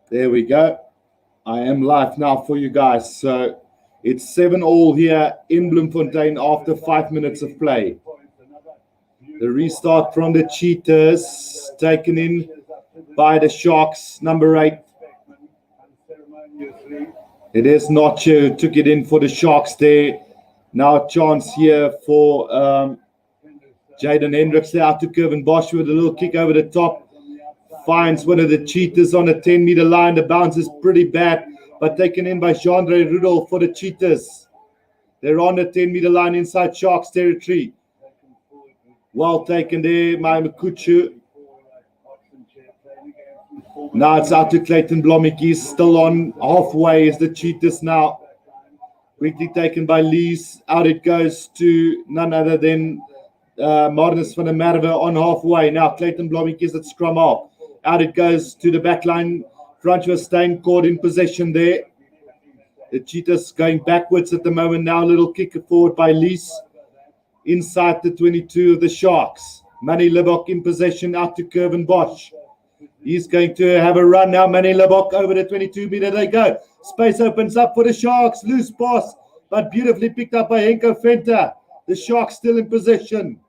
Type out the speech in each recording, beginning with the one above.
There we go. I am live now for you guys. So it's 7-all here in Bloemfontein after 5 minutes of play. The restart from the Cheetahs, taken in by the Sharks, number 8. It is Nacho who took it in for the Sharks there. Now a chance here for Jaden Hendricks there out to Kevin Bosch with a little kick over the top. Finds one of the Cheetahs on a 10-meter line. The bounce is pretty bad, but taken in by Jean-Andre Rudolph for the Cheetahs. They're on the 10-meter line inside Sharks territory. Well taken there, my Makuchu. Now it's out to Clayton Blomik. He's still on halfway is the Cheetahs now. Quickly taken by Lees. Out it goes to none other than Marnus van der Merwe on halfway. Now Clayton Blomik is at scrum half. Out it goes to the back line. Francois Steyn caught in possession there. The Cheetahs going backwards at the moment now. A little kick forward by Lees. Inside the 22 of the Sharks. Manny Libok in possession out to Kevin Bosch. He's going to have a run now. Manny Libok over the 22-meter. They go. Space opens up for the Sharks. Loose pass, but beautifully picked up by Henko Venter. The Sharks still in possession.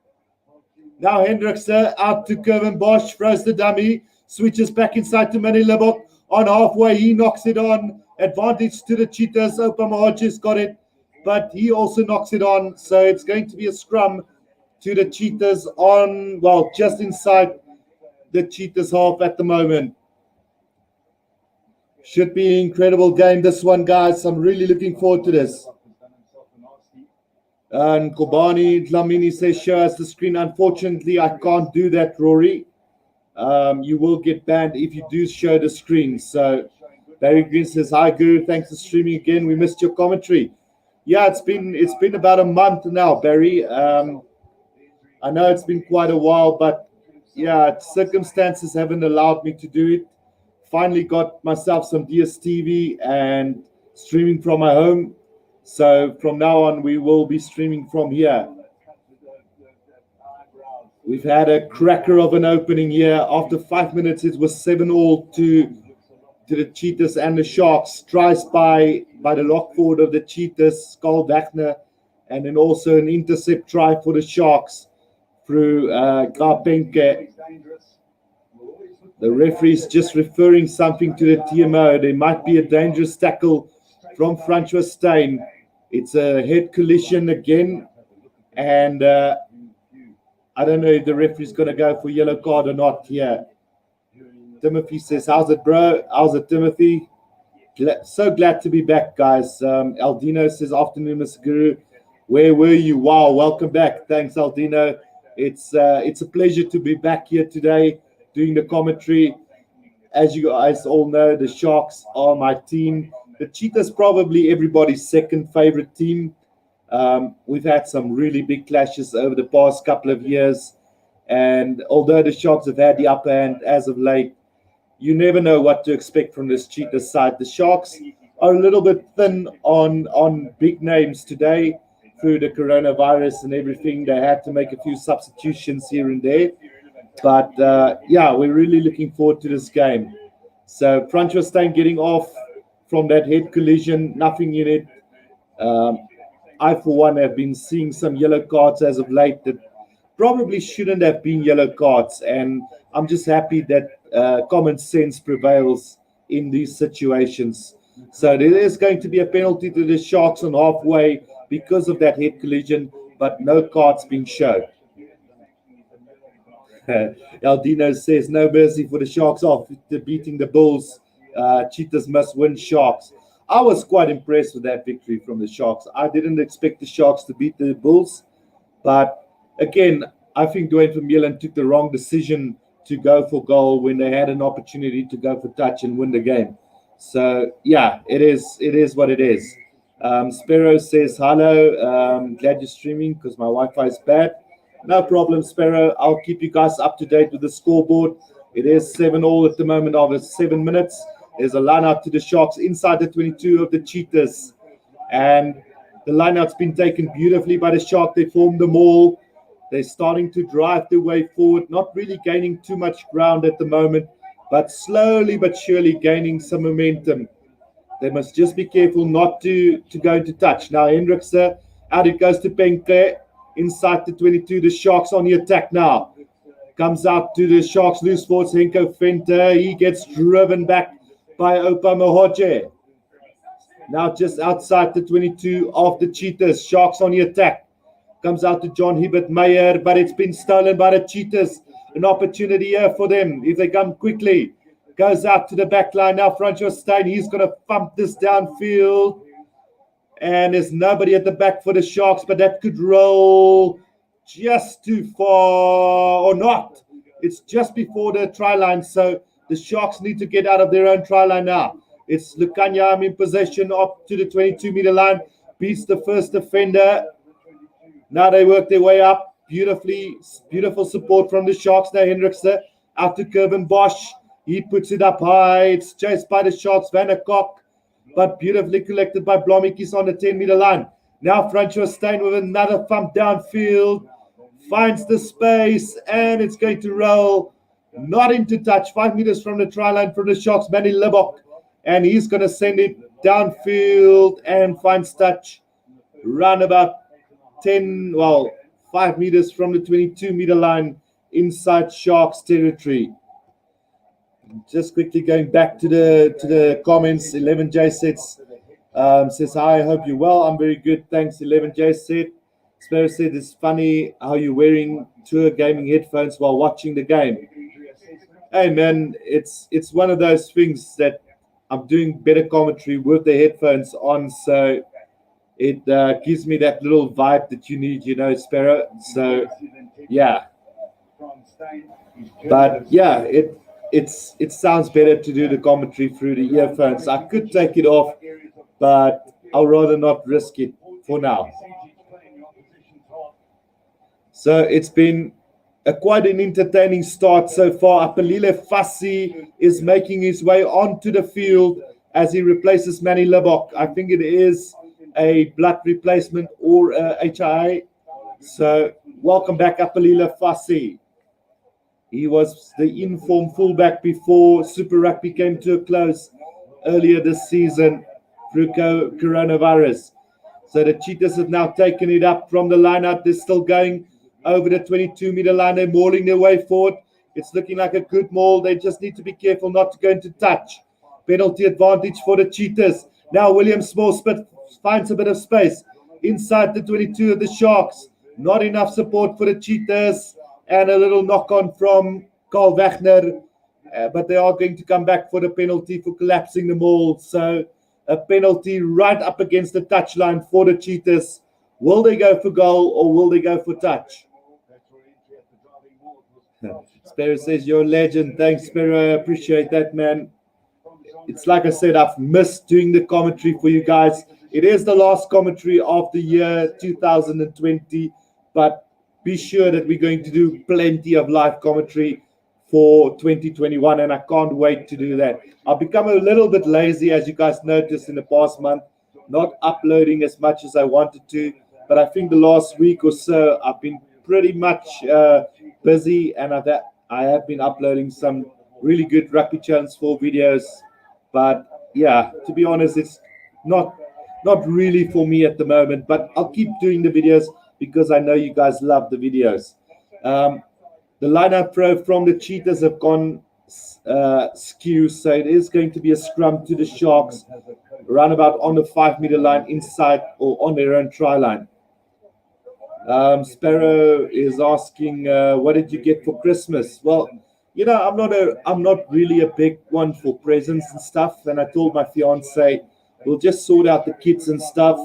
Now Hendricks out to Kevin Bosch. Throws the dummy. Switches back inside to Manny Libok. On halfway, he knocks it on. Advantage to the Cheetahs. Opa Hodges got it, but he also knocks it on. So it's going to be a scrum to the Cheetahs on, well, just inside the Cheetahs half at the moment. Should be an incredible game, this one, guys. I'm really looking forward to this. And Kobani Dlamini says, show us the screen. Unfortunately, I can't do that, Rory. You will get banned if you do show the screen. So Barry Green says, hi, Guru. Thanks for streaming again. We missed your commentary. Yeah, it's been about a month now, Barry. I know it's been quite a while, but yeah, circumstances haven't allowed me to do it. Finally got myself some DSTV and streaming from my home. So from now on, we will be streaming from here. We've had a cracker of an opening here. After 5 minutes, it was 7-all to the Cheetahs and the Sharks. Tries by the lock forward of the Cheetahs, Carl Wagner, and then also an intercept try for the Sharks through Garpenke. The referee's just referring something to the TMO. There might be a dangerous tackle from Francois Steyn. It's a head collision again, and I don't know if the referee's going to go for yellow card or not here. Timothy says, how's it, bro? How's it, Timothy? So glad to be back, guys. Aldino says, afternoon, Mr. Guru. Where were you? Wow, welcome back. Thanks, Aldino. It's a pleasure to be back here today doing the commentary. As you guys all know, the Sharks are my team. The Cheetahs probably everybody's second favorite team. We've had some really big clashes over the past couple of years. And although the Sharks have had the upper hand as of late, you never know what to expect from this Cheetahs side. The Sharks are a little bit thin on big names today through the coronavirus and everything. They had to make a few substitutions here and there. But, yeah, we're really looking forward to this game. So Francois Steyn getting off from that head collision, nothing in it. I, for one, have been seeing some yellow cards as of late that probably shouldn't have been yellow cards. And I'm just happy that common sense prevails in these situations. So there is going to be a penalty to the Sharks on halfway because of that head collision, but no cards being shown. Aldino says, no mercy for the Sharks after beating the Bulls. Cheetahs must win, Sharks. I was quite impressed with that victory from the Sharks. I didn't expect the Sharks to beat the Bulls. But again, I think Dwayne Vermeulen took the wrong decision to go for goal when they had an opportunity to go for touch and win the game. So, yeah, it is what it is. Sparrow says, hello. Glad you're streaming because my Wi-Fi is bad. No problem, Sparrow. I'll keep you guys up to date with the scoreboard. It is 7-all at the moment over 7 minutes. There's a line out to the Sharks inside the 22 of the Cheetahs. And the line out's been taken beautifully by the Sharks. They formed the maul. They're starting to drive their way forward, not really gaining too much ground at the moment. but slowly but surely gaining some momentum. They must just be careful not to go into touch. Now Hendrikse, out it goes to Penke, inside the 22. The Sharks on the attack now. Comes out to the Sharks loose forwards, Henko Venter. He gets driven back by Opa Mohoje. Now just outside the 22 of the Cheetahs. Sharks on the attack. Comes out to John Hibbert Meyer, but it's been stolen by the Cheetahs. An opportunity here for them if they come quickly. Goes out to the back line now. Francois Steyn, he's going to pump this downfield. And there's nobody at the back for the Sharks, but that could roll just too far or not. It's just before the try line, so the Sharks need to get out of their own try line now. It's Lukanyam in possession up to the 22-meter line. Beats the first defender. Now they work their way up. Beautiful support from the Sharks. Now Hendrikse out to Kervin Bosch. He puts it up high. It's chased by the Sharks. Van der Kok, but beautifully collected by Blommetjies on the 10-meter line. Now Francois Steyn with another thump downfield. Finds the space, and it's going to roll. Not into touch. 5 meters from the try line from the Sharks. Manny Libok. And he's going to send it downfield and finds touch. Run about 5 meters from the 22-meter line inside Sharks territory. Just quickly going back to the comments. 11J says, hi, I hope you're well. I'm very good. Thanks, 11J said. Sparrow said, it's funny how you're wearing tour gaming headphones while watching the game. Hey, man, it's one of those things that I'm doing better commentary with the headphones on, so it gives me that little vibe that you need, Sparrow. So, yeah. But, yeah, it sounds better to do the commentary through the earphones. I could take it off, but I'll rather not risk it for now. So it's been quite an entertaining start so far. Apelile Fassi is making his way onto the field as he replaces Manny Libok. I think it is a blood replacement or HIA. So welcome back, Apelile Fassi. He was the informed fullback before Super Rugby came to a close earlier this season through coronavirus. So the Cheetahs have now taken it up from the line-out. They're still going over the 22-meter line. They're mauling their way forward. It's looking like a good maul. They just need to be careful not to go into touch. Penalty advantage for the Cheetahs. Now William Smallspit finds a bit of space inside the 22 of the Sharks. Not enough support for the Cheetahs. And a little knock-on from Carl Wagner. But they are going to come back for the penalty for collapsing the maul. So a penalty right up against the touchline for the Cheetahs. Will they go for goal or will they go for touch? Sparrow says, you're a legend. Thanks, Sparrow. I appreciate that, man. It's like I said, I've missed doing the commentary for you guys. It is the last commentary of the year 2020, but be sure that we're going to do plenty of live commentary for 2021, and I can't wait to do that. I've become a little bit lazy, as you guys noticed in the past month, not uploading as much as I wanted to, but I think the last week or so, I've been pretty much busy, and I have been uploading some really good Rugby Challenge 4 videos, but yeah, to be honest, it's not really for me at the moment, but I'll keep doing the videos because I know you guys love the videos. The lineup throw from the Cheetahs have gone skew, so it is going to be a scrum to the Sharks, around about on the 5-meter line inside or on their own try line. Sparrow is asking, what did you get for Christmas? Well, you know, I'm not really a big one for presents and stuff, and I told my fiance we'll just sort out the kids and stuff.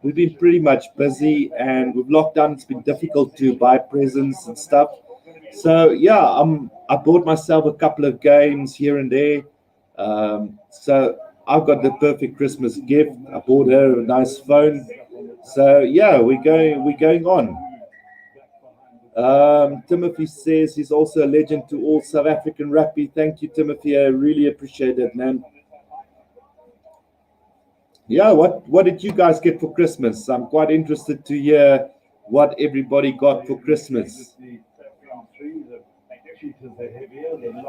We've been pretty much busy, and with lockdown, it's been difficult to buy presents and stuff. So yeah, I bought myself a couple of games here and there. So I've got the perfect Christmas gift. I bought her a nice phone. So yeah, we're going on. Timothy says he's also a legend to all South African rugby. Thank you, Timothy. I really appreciate that, man. Yeah, what did you guys get for Christmas? I'm quite interested to hear what everybody got for Christmas.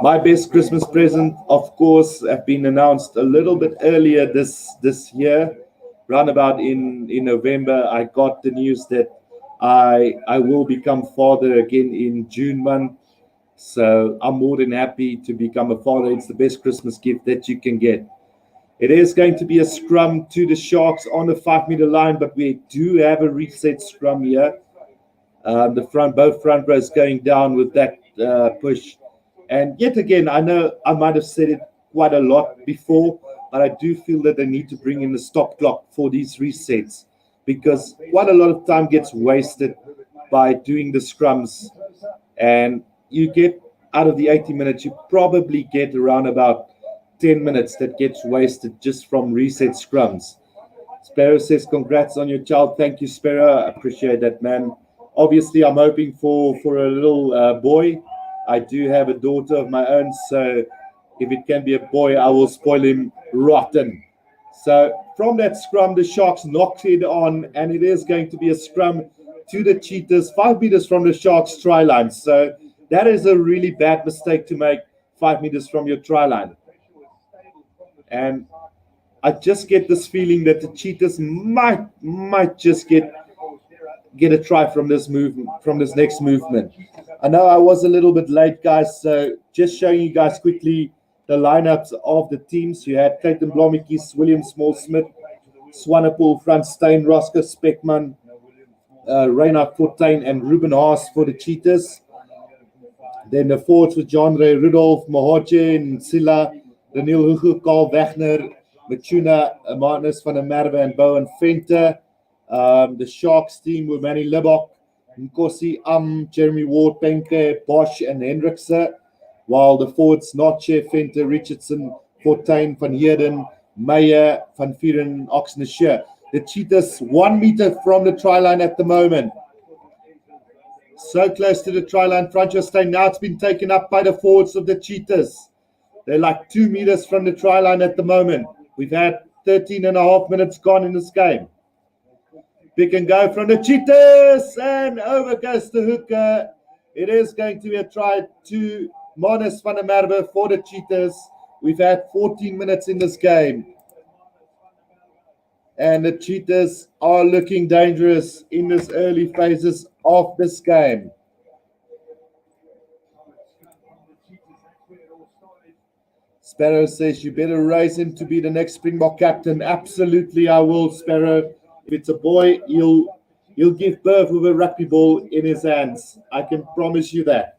My best Christmas present, of course, have been announced a little bit earlier this year. Roundabout in November, I got the news that I will become father again in June month. So I'm more than happy to become a father. It's the best Christmas gift that you can get. It is going to be a scrum to the Sharks on the 5-meter line, but we do have a reset scrum here. Both front rows going down with that push. And yet again, I know I might have said it quite a lot before, but I do feel that they need to bring in the stop clock for these resets, because quite a lot of time gets wasted by doing the scrums. And you get out of the 80 minutes, you probably get around about 10 minutes that gets wasted just from reset scrums. Sparrow says, congrats on your child. Thank you, Sparrow. I appreciate that, man. Obviously, I'm hoping for a little boy. I do have a daughter of my own, so if it can be a boy, I will spoil him rotten. So from that scrum, the Sharks knocked it on, and it is going to be a scrum to the Cheetahs, 5 meters from the Sharks' try line. So that is a really bad mistake to make, 5 meters from your try line. And I just get this feeling that the Cheetahs might just get a try from this movement, from this next movement. I know I was a little bit late, guys, so just showing you guys quickly the lineups of the teams. You had Clayton Blommetjies, William Small-Smith, Swanepoel, Frans Steyn, Roscoe Speckman, Reinhard Fortuin, and Ruben Haas for the Cheetahs. Then the forwards with John Ray Rudolph, Mohoche, Nsila, Daniel Hugo, Carl Wagner, Machuna, Martinus van der Merwe, and Bowen Venter. The Sharks team with Manny Libok, Nkosi, Jeremy Ward, Penke, Bosch, and Hendrikse. While the forwards, Notche, Venter, Richardson, Fortuin, Van Heerden, Meyer, Van Vieren, Oxnashire. The Cheetahs 1 meter from the try line at the moment. So close to the try line, Francois Steyn. Now it's been taken up by the forwards of the Cheetahs. They're like 2 meters from the try line at the moment. We've had 13 and a half minutes gone in this game. Pick and go from the Cheetahs, and over goes the hooker. It is going to be a try to Marnus van der Merwe for the Cheetahs. We've had 14 minutes in this game. And the Cheetahs are looking dangerous in this early phases of this game. Sparrow says, you better raise him to be the next Springbok captain. Absolutely, I will, Sparrow. If it's a boy, he'll give birth with a rugby ball in his hands. I can promise you that.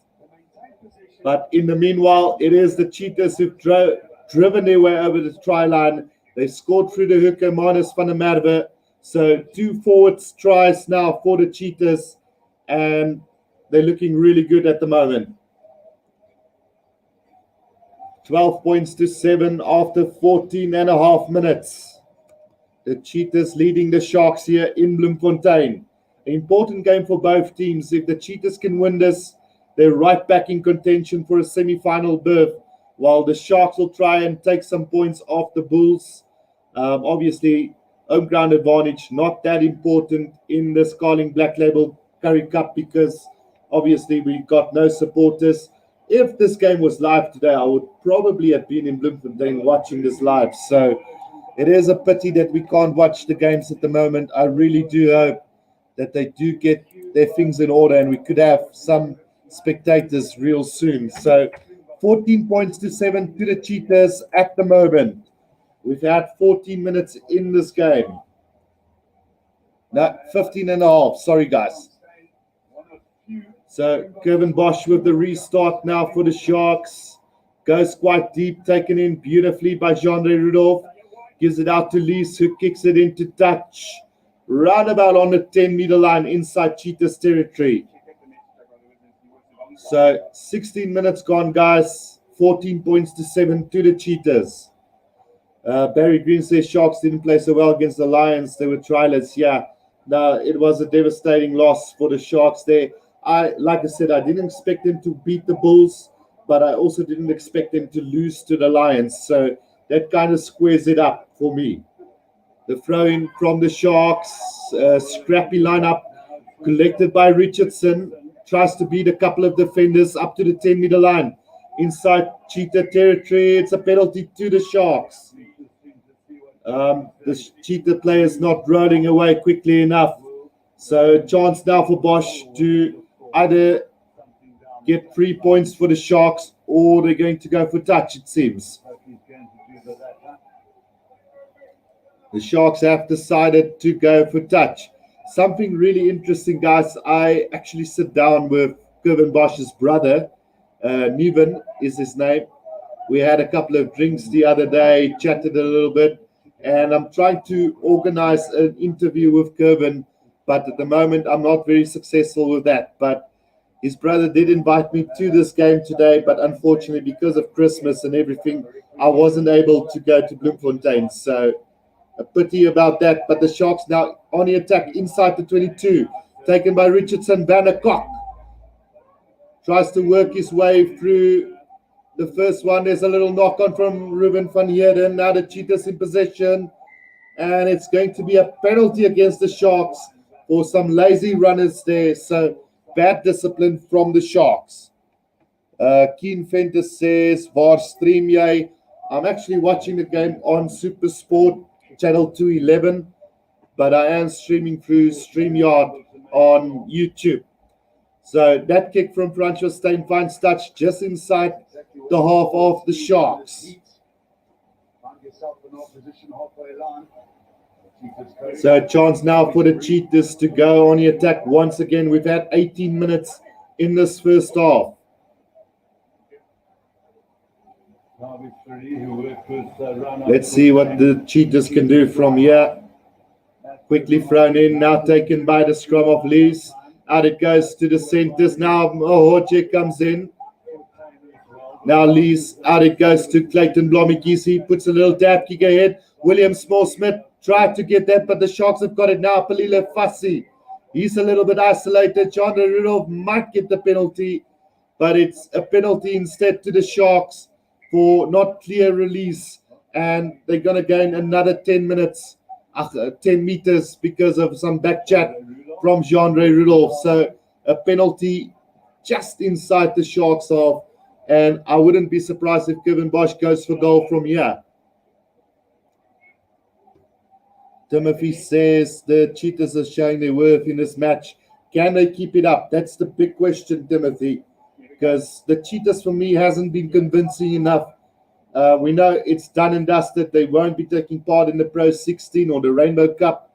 But in the meanwhile, it is the Cheetahs who've driven their way over the try line. They scored through the hooker, Marnus van der Merwe. So 2 forwards tries now for the Cheetahs, and they're looking really good at the moment. 12 points to 7 after 14 and a half minutes. The Cheetahs leading the Sharks here in Bloemfontein. An important game for both teams. If the Cheetahs can win this, they're right back in contention for a semi-final berth, while the Sharks will try and take some points off the Bulls. Obviously, home ground advantage, not that important in this Carling Black Label Currie Cup, because obviously we've got no supporters. If this game was live today, I would probably have been in Bloemfontein watching this live. So it is a pity that we can't watch the games at the moment. I really do hope that they do get their things in order and we could have some spectators real soon. So 14 points to 7 to the Cheetahs at the moment. We've had 14 minutes in this game. No, 15 and a half. Sorry, guys. So Kevin Bosch with the restart now for the Sharks. Goes quite deep, taken in beautifully by Jean-Ray Rudolph. Gives it out to Lees, who kicks it into touch. Roundabout on the 10-meter line inside Cheetahs territory. So 16 minutes gone, guys. 14 points to 7 to the Cheetahs. Barry Green says Sharks didn't play so well against the Lions. They were trialers. Yeah, no, it was a devastating loss for the Sharks there. Like I said, I didn't expect them to beat the Bulls, but I also didn't expect them to lose to the Lions. So that kind of squares it up for me. The throw-in from the Sharks, scrappy lineup collected by Richardson. tries to beat a couple of defenders up to the 10-meter line. Inside Cheetah territory, it's a penalty to the Sharks. The Cheetah player is not rolling away quickly enough. So chance now for Bosch to either get 3 points for the Sharks or they're going to go for touch, it seems. The Sharks have decided to go for touch. Something really interesting, guys. I actually sit down with Kevin Bosch's brother. Niven is his name. We had a couple of drinks the other day, chatted a little bit, and I'm trying to organize an interview with Kevin, but at the moment I'm not very successful with that. But his brother did invite me to this game today, but unfortunately because of Christmas and everything, I wasn't able to go to Bloemfontein. So a pity about that, but the Sharks now on the attack inside the 22, taken by Richardson. Van der Kok tries to work his way through the first one. There's a little knock on from Ruben van Heerden. Now the Cheetahs in possession, and it's going to be a penalty against the Sharks for some lazy runners there. So bad discipline from the Sharks. Keen Venter says, "Waar stream jy?" I'm actually watching the game on Super Sport channel 211, but I am streaming through StreamYard on YouTube. So that kick from Francois Steyn finds touch just inside the half of the Sharks. So a chance now for the Cheetahs to go on the attack once again. We've had 18 minutes in this first half. Let's see what the Cheetahs can do from here. Quickly thrown in, now taken by the scrum of Lees. Out it goes to the centers. Now Mohoje comes in. Now Lees, out it goes to Clayton Blommetjies. He puts a little dab kick ahead. William Small-Smith tried to get that, but the Sharks have got it now. Palile Fassi, he's a little bit isolated. John Rudolph might get the penalty, but it's a penalty instead to the Sharks for not clear release, and they're going to gain another 10 minutes, 10 meters because of some back chat from Jean-Ray Rudolph. So a penalty just inside the Sharks half, and I wouldn't be surprised if Kevin Bosch goes for goal from here. Timothy says the Cheetahs are showing their worth in this match. Can they keep it up? That's the big question, Timothy, because the Cheetahs for me hasn't been convincing enough. We know it's done and dusted. They won't be taking part in the Pro 16 or the Rainbow Cup,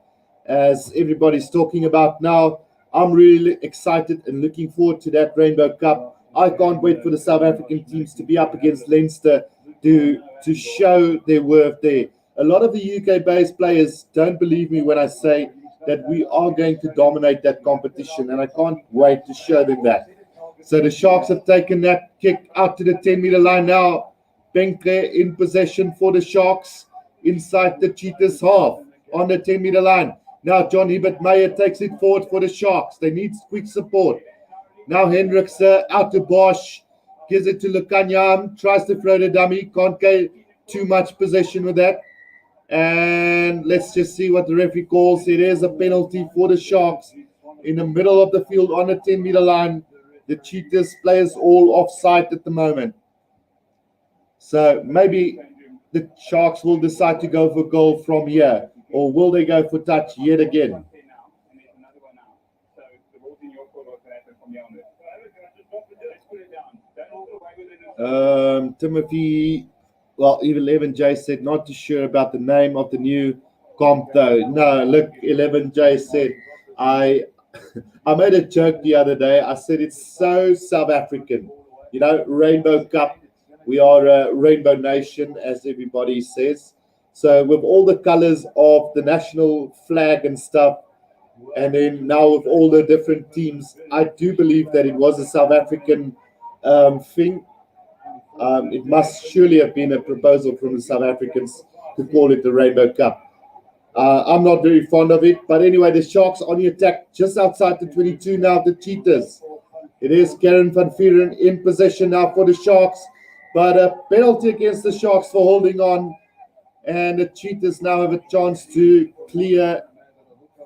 as everybody's talking about now. I'm really excited and looking forward to that Rainbow Cup. I can't wait for the South African teams to be up against Leinster to show their worth there. A lot of the UK-based players don't believe me when I say that we are going to dominate that competition, and I can't wait to show them that. So the Sharks have taken that kick out to the 10-meter line now. Benkre in possession for the Sharks inside the Cheetahs half on the 10-meter line. Now John Hubert Meyer takes it forward for the Sharks. They need quick support. Now Hendricks out to Bosch. Gives it to Lukanyam. Tries to throw the dummy. Can't get too much possession with that. And let's just see what the referee calls. It is a penalty for the Sharks in the middle of the field on the 10-meter line. The Cheetahs players all offside at the moment. So maybe the Sharks will decide to go for goal from here, or will they go for touch yet again? Timothy, well, even 11J said not too sure about the name of the new comp though. No, look, 11J said I made a joke the other day. I said it's so South African, you know, Rainbow Cup. We are a rainbow nation, as everybody says. So with all the colors of the national flag and stuff, and then now with all the different teams, I do believe that it was a South African thing. It must surely have been a proposal from the South Africans to call it the Rainbow Cup. I'm not very fond of it, but anyway, the Sharks on the attack just outside the 22 now, the Cheetahs. It is Karen van Vuren in possession now for the Sharks, but a penalty against the Sharks for holding on, and the Cheetahs now have a chance to clear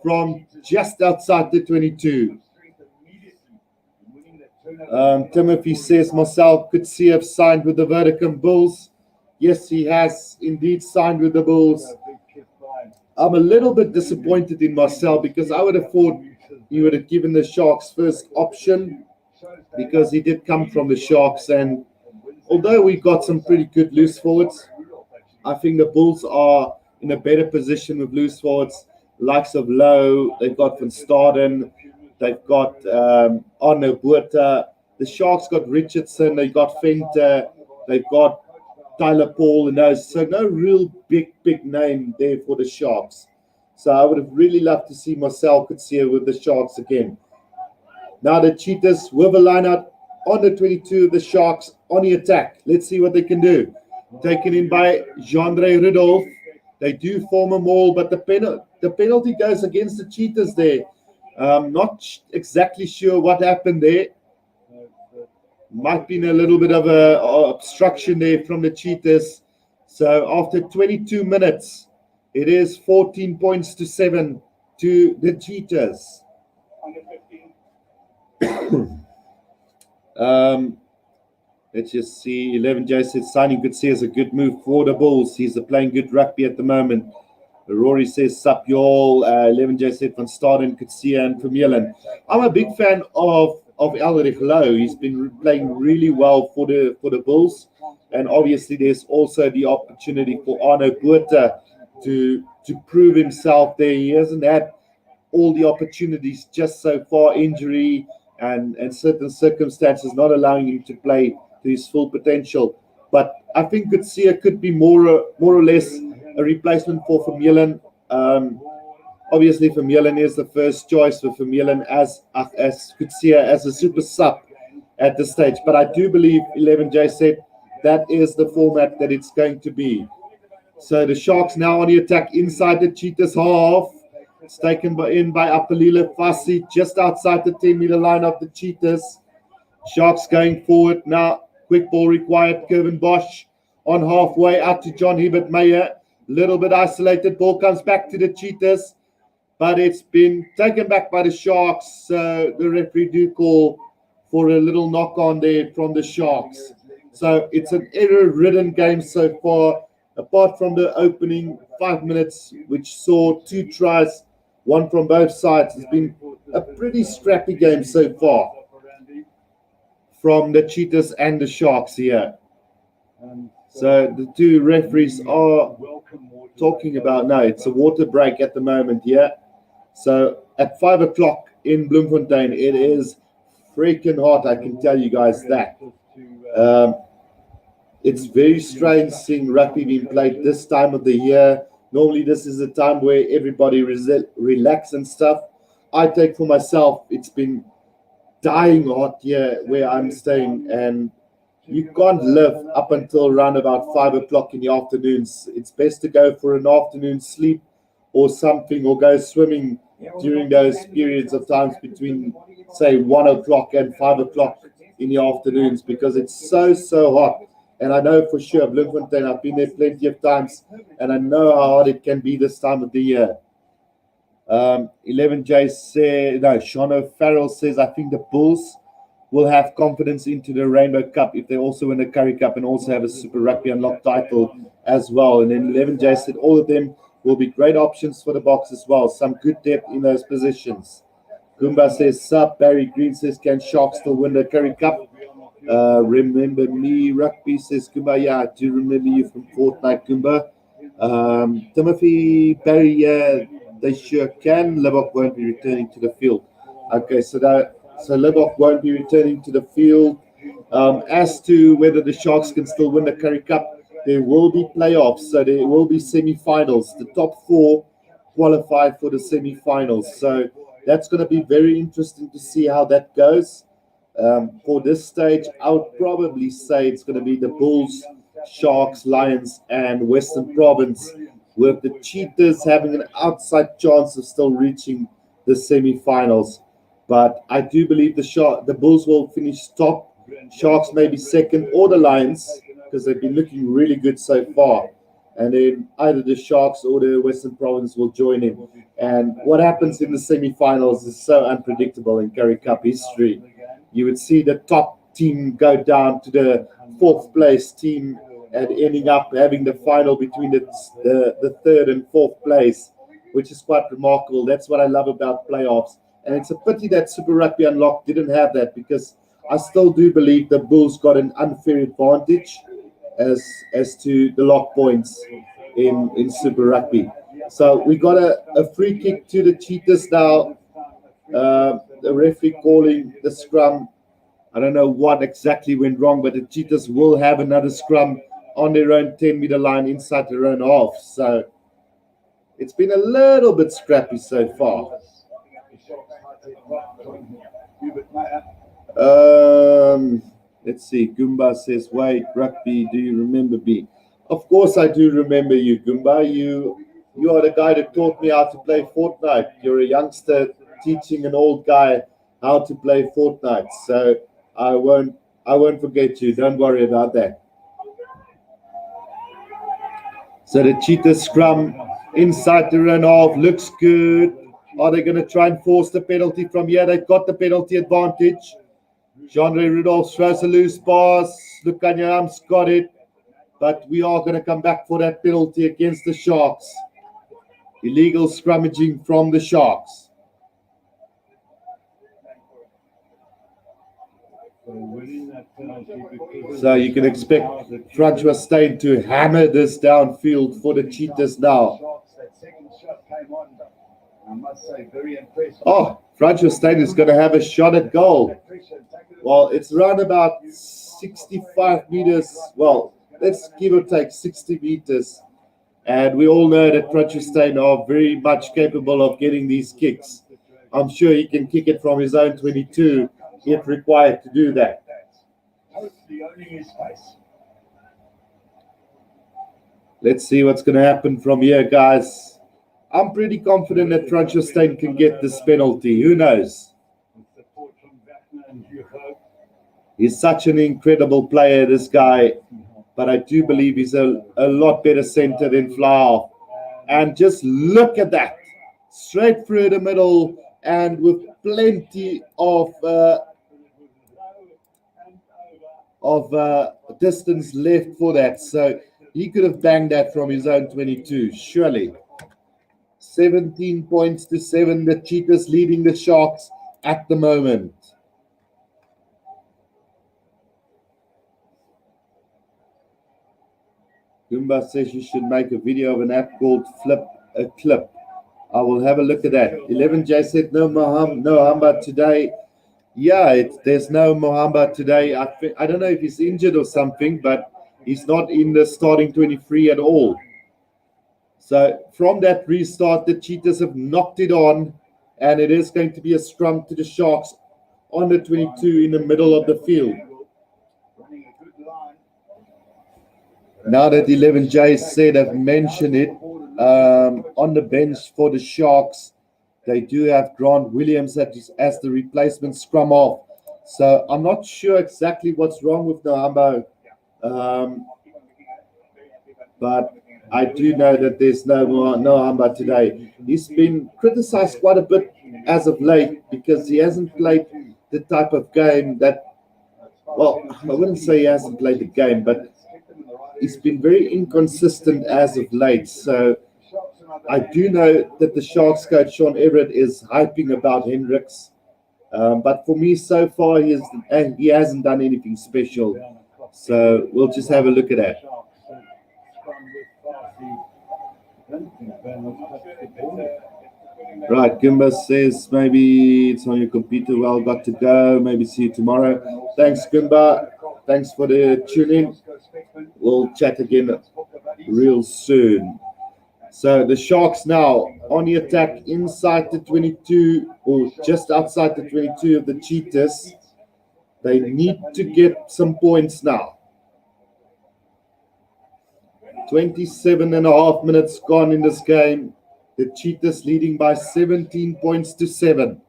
from just outside the 22. Timothy says Marcel could see have signed with the Vodacom Bulls. Yes, he has indeed signed with the Bulls. I'm a little bit disappointed in Marcel because I would have thought he would have given the Sharks first option because he did come from the Sharks. And although we got some pretty good loose forwards, I think the Bulls are in a better position with loose forwards, likes of Lowe. They've got Van Staden. They've got Arno Botha. The Sharks got Richardson. They got Venter. They've got Tyler Paul and those. So no real big name there for the Sharks. So I would have really loved to see Marcel Coetzee with the Sharks again. Now the Cheetahs with a lineup on the 22 of the Sharks on the attack. Let's see what they can do. Taken in by Jean-André Rudolph. They do form a maul, but the penalty goes against the Cheetahs there. Not exactly sure what happened there. Might be a little bit of a obstruction there from the Cheetahs. So after 22 minutes, it is 14 points to 7 to the Cheetahs. Let's just see. 11J says signing Coetzee is a good move for the Bulls. He's playing good rugby at the moment. Rory says sup y'all. 11J said Van Staden, Coetzee and Vermeulen. I'm a big fan of Elrich Lowe. He's been playing really well for the Bulls, and obviously there's also the opportunity for Arno Botha to prove himself there. He hasn't had all the opportunities just so far, injury and certain circumstances not allowing him to play to his full potential. But I think Coetzee could be more or less a replacement for Vermeulen. Obviously, Vermeulen is the first choice for Vermeulen as Coetzee as a super sub at this stage. But I do believe 11J said that is the format that it's going to be. So the Sharks now on the attack inside the Cheetahs half. It's taken in by Apalile Fassi just outside the 10-meter line of the Cheetahs. Sharks going forward now. Quick ball required. Kevin Bosch on halfway out to John Hubert Meyer. Little bit isolated. Ball comes back to the Cheetahs, but it's been taken back by the Sharks. So the referee do call for a little knock on there from the Sharks. So it's an error-ridden game so far, apart from the opening 5 minutes, which saw 2 tries, one from both sides. It's been a pretty scrappy game so far from the Cheetahs and the Sharks here. So the two referees are talking about, no, it's a water break at the moment here. So at 5 o'clock in Bloemfontein, it is freaking hot, I can tell you guys that. It's very strange seeing rugby being played this time of the year. Normally this is a time where everybody relax and stuff. I take for myself, it's been dying hot here where I'm staying, and you can't live up until around about 5 o'clock in the afternoons. It's best to go for an afternoon sleep or something, or go swimming during those periods of times between, say, 1 o'clock and 5 o'clock in the afternoons, because it's so hot. And I know for sure, Bloemfontein, I've been there plenty of times, and I know how hard it can be this time of the year. 11J said, no, Sean O'Farrell says, I think the Bulls will have confidence into the Rainbow Cup if they also win the Currie Cup and also have a Super Rugby Unlocked title as well. And then 11J said all of them will be great options for the box as well. Some good depth in those positions. Goomba says, sup. Barry Green says, can Sharks still win the Currie Cup? Remember me, Rugby says, Goomba, yeah, I do remember you from Fortnite, Goomba. Timothy, Barry, yeah, they sure can. Libbok won't be returning to the field. Okay, so Libbok won't be returning to the field. As to whether the Sharks can still win the Currie Cup, there will be playoffs, so there will be semi-finals. The top 4 qualify for the semi-finals. So that's going to be very interesting to see how that goes. For this stage, I would probably say it's going to be the Bulls, Sharks, Lions, and Western Province, with the Cheetahs having an outside chance of still reaching the semi-finals. But I do believe the Bulls will finish top, Sharks maybe second, or the Lions, because they've been looking really good so far. And then either the Sharks or the Western Province will join in. And what happens in the semi-finals is so unpredictable in Currie Cup history. you would see the top team go down to the fourth place team and ending up having the final between the third and fourth place, which is quite remarkable. That's what I love about playoffs. And it's a pity that Super Rugby Unlocked didn't have that, because I still do believe the Bulls got an unfair advantage as to the lock points in Super Rugby. So we got a free kick to the Cheetahs now. The referee calling the scrum. I don't know what exactly went wrong, but the Cheetahs will have another scrum on their own 10-meter line inside their own half. So it's been a little bit scrappy so far. Let's see. Goomba says, wait, rugby, do you remember me? Of course I do remember you, Goomba. You are the guy that taught me how to play Fortnite. You're a youngster teaching an old guy how to play Fortnite. So I won't forget you. Don't worry about that. So the Cheetahs scrum inside their own half looks good. Are they going to try and force the penalty from here? They've got the penalty advantage. Jean-Ray Rudolph throws a loose pass. Lukanyam's got it. But we are going to come back for that penalty against the Sharks. Illegal scrummaging from the Sharks. So you can expect Francois Steyn to hammer this downfield for the Cheetahs now. Oh, Francois Steyn is going to have a shot at goal. Well, it's around about 65 meters. Well, let's give or take 60 meters. And we all know that Francois Steyn are very much capable of getting these kicks. I'm sure he can kick it from his own 22 if required to do that. Let's see what's going to happen from here, guys. I'm pretty confident that Francois Steyn can get this penalty. Who knows? He's such an incredible player, this guy. But I do believe he's a lot better center than Flower. And just look at that. Straight through the middle and with plenty of distance left for that. So he could have banged that from his own 22, surely. 17 points to 7. The Cheetahs leading the Sharks at the moment. Goomba says you should make a video of an app called Flip a Clip. I will have a look at that. 11J said no Mohamba today. Yeah, there's no Mohamba today. I don't know if he's injured or something, but he's not in the starting 23 at all. So from that restart, the Cheetahs have knocked it on, and it is going to be a scrum to the Sharks on the 22 in the middle of the field. Now that 11J said, I've mentioned it, on the bench for the Sharks, they do have Grant Williams as the replacement scrum half. So I'm not sure exactly what's wrong with Nohambo, but I do know that there's no Nohamba today. He's been criticized quite a bit as of late because he hasn't played the type of game that, well, I wouldn't say he hasn't played the game, but he's been very inconsistent as of late. So I do know that the Sharks coach, Sean Everett, is hyping about Hendricks. But for me, so far, he hasn't done anything special. So we'll just have a look at that. Right, Gimba says maybe it's on your computer. Well, got to go. Maybe see you tomorrow. Thanks, Gimba. Thanks for the tune-in. We'll chat again real soon. So the Sharks now on the attack inside the 22 or just outside the 22 of the Cheetahs. They need to get some points now. 27 and a half minutes gone in this game. The Cheetahs leading by 17 points to 7.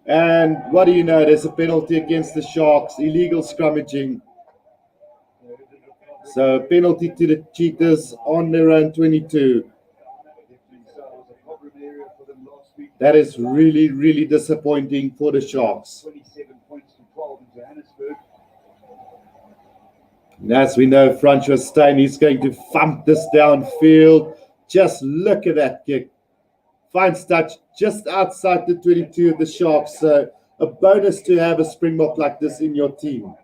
And what do you know? There's a penalty against the Sharks. Illegal scrummaging. So penalty to the Cheetahs on their own 22. That is really, really disappointing for the Sharks. 27 points to 12 in Johannesburg. And as we know, Bloemfontein is going to thump this downfield. Just look at that kick. Finds touch just outside the 22 of the Sharks. So a bonus to have a Springbok like this in your team.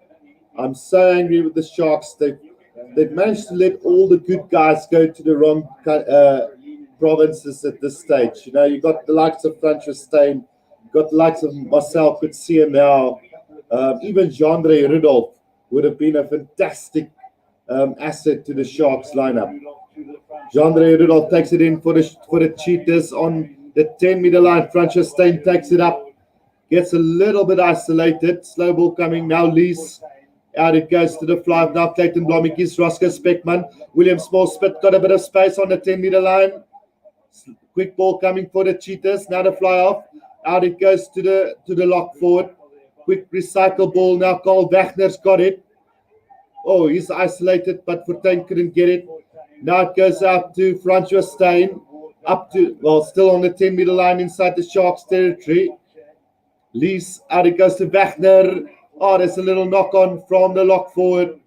I'm so angry with the Sharks. They've managed to let all the good guys go to the wrong provinces at this stage. You know, you got the likes of Bloemfontein, you got the likes of Marcel Coetzee now, even Jean-André Rudolph would have been a fantastic asset to the Sharks lineup. Jean-André Rudolph takes it in for the Cheetahs on the 10-meter line. Bloemfontein takes it up, gets a little bit isolated. Slow ball coming now. Lees. Out it goes to the fly. Now Clayton Blommetjies, Roscoe Speckman. William Small-Smith got a bit of space on the 10-meter line. Quick ball coming for the Cheetahs. Now the fly off. Out it goes to the lock forward. Quick recycle ball now. Carl Wagner's got it. Oh, he's isolated, but Fortuin couldn't get it. Now it goes out to Bloemfontein. Still on the 10-meter line inside the Sharks territory. Lees, out it goes to Wagner. Oh, there's a little knock on from the lock forward.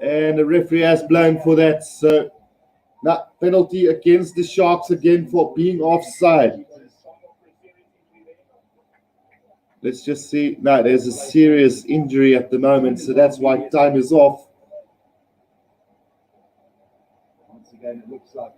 And the referee has blown for that. So, now penalty against the Sharks again for being offside. Let's just see. No, there's a serious injury at the moment, so that's why time is off. Once again, it looks like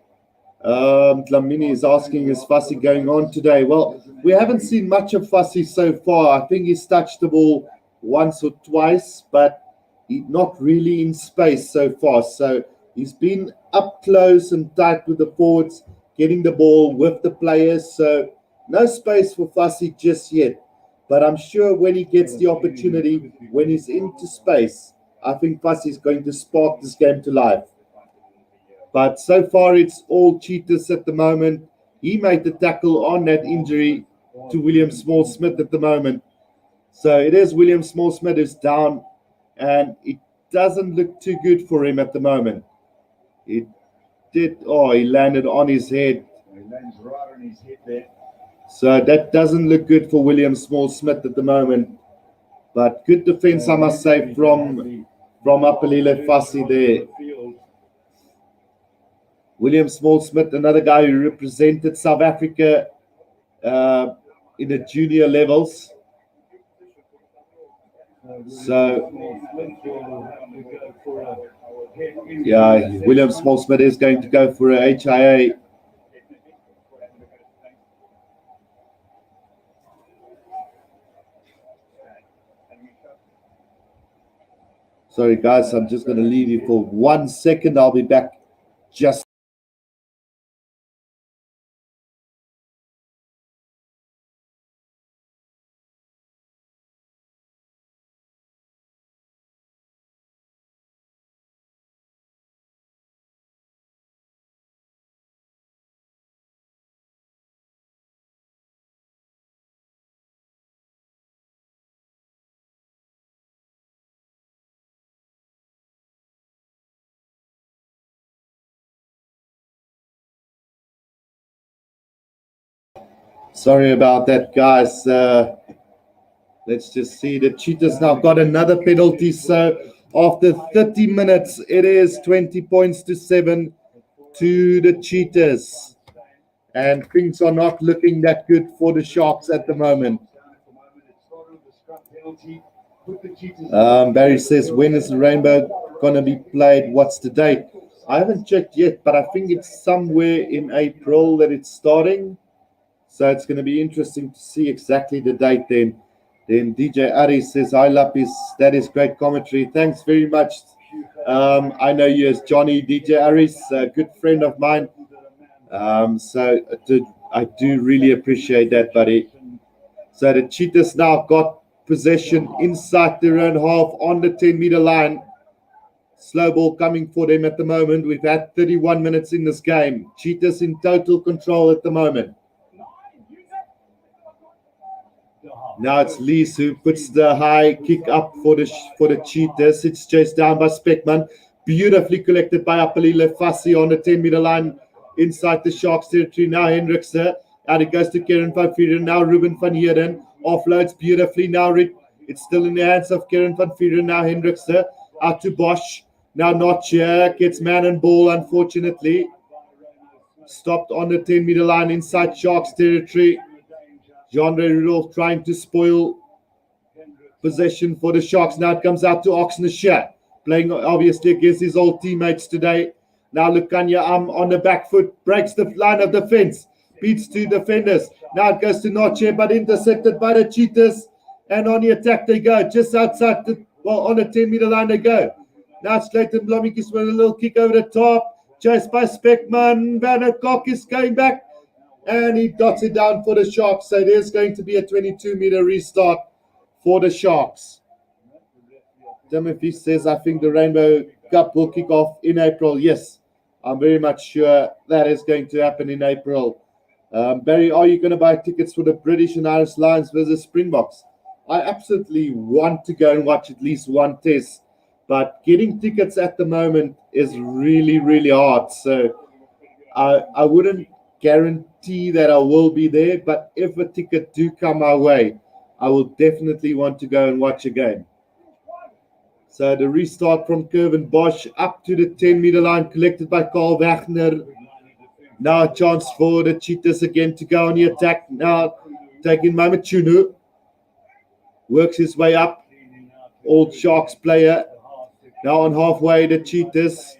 Dlamini is asking, is Fassi going on today? Well, we haven't seen much of Fassi so far. I think he's touched the ball once or twice, but he's not really in space so far. So he's been up close and tight with the forwards, getting the ball with the players. So no space for Fassi just yet. But I'm sure when he gets the opportunity, when he's into space, I think Fassi is going to spark this game to life. But so far, it's all Cheetahs at the moment. He made the tackle on that injury to William Small-Smith at the moment. So it is William Small-Smith who's down, and it doesn't look too good for him at the moment. He landed on his head. he lands right on his head there. So that doesn't look good for William Small-Smith at the moment. But good defense, I must say, from Apelile Fassi there. William Small-Smith, another guy who represented South Africa in the junior levels. So, yeah, William Small-Smith is going to go for a HIA. Sorry, guys, I'm just going to leave you for 1 second. I'll be back just. Sorry about that, guys. Let's just see. The Cheetahs now got another penalty. So after 30 minutes, it is 20 points to 7 to the Cheetahs. And things are not looking that good for the Sharks at the moment. Barry says, when is the Rainbow going to be played? What's the date? I haven't checked yet, but I think it's somewhere in April that it's starting. So it's going to be interesting to see exactly the date then. Then DJ Ari says, hi, Lapis. That is great commentary. Thanks very much. I know you as Johnny. DJ Ari's a good friend of mine. So I do really appreciate that, buddy. So the Cheetahs now got possession inside their own half on the 10-meter line. Slow ball coming for them at the moment. We've had 31 minutes in this game. Cheetahs in total control at the moment. Now it's Lees who puts the high kick up for the Cheetahs. It's chased down by Speckman. Beautifully collected by Apelile Fassi on the 10-meter line. inside the Sharks territory. Now Hendrikse. And it goes to Kieran van Vuuren. Now Ruben van Heerden offloads beautifully. Now it's still in the hands of Kieran van Vuuren. Now Hendrikse out to Bosch. Now Notcher gets man and ball, unfortunately. Stopped on the 10-meter line inside Sharks territory. Jean-Ray Rudolph trying to spoil possession for the Sharks. Now it comes out to Oxnashire, playing obviously against his old teammates today. Now Lukanya on the back foot, breaks the line of defense, beats two defenders. Now it goes to Notcher, but intercepted by the Cheetahs. And on the attack they go, just outside on the 10-meter line they go. Now it's Clayton Blommetjies with a little kick over the top. Chased by Speckman. Van der Kok is going back. And he dots it down for the Sharks. So there's going to be a 22-meter restart for the Sharks. Timothy says, I think the Rainbow Cup will kick off in April. Yes, I'm very much sure that is going to happen in April. Barry, are you going to buy tickets for the British and Irish Lions versus Springboks? I absolutely want to go and watch at least one test. But getting tickets at the moment is really, really hard. So I wouldn't guarantee that I will be there. But if a ticket do come my way, I will definitely want to go and watch a game. So the restart from Kevin Bosch up to the 10-meter line, collected by Carl Wagner. Now a chance for the Cheetahs again to go on the attack. Now taking Mamachunu. Works his way up. Old Sharks player. Now on halfway, the Cheetahs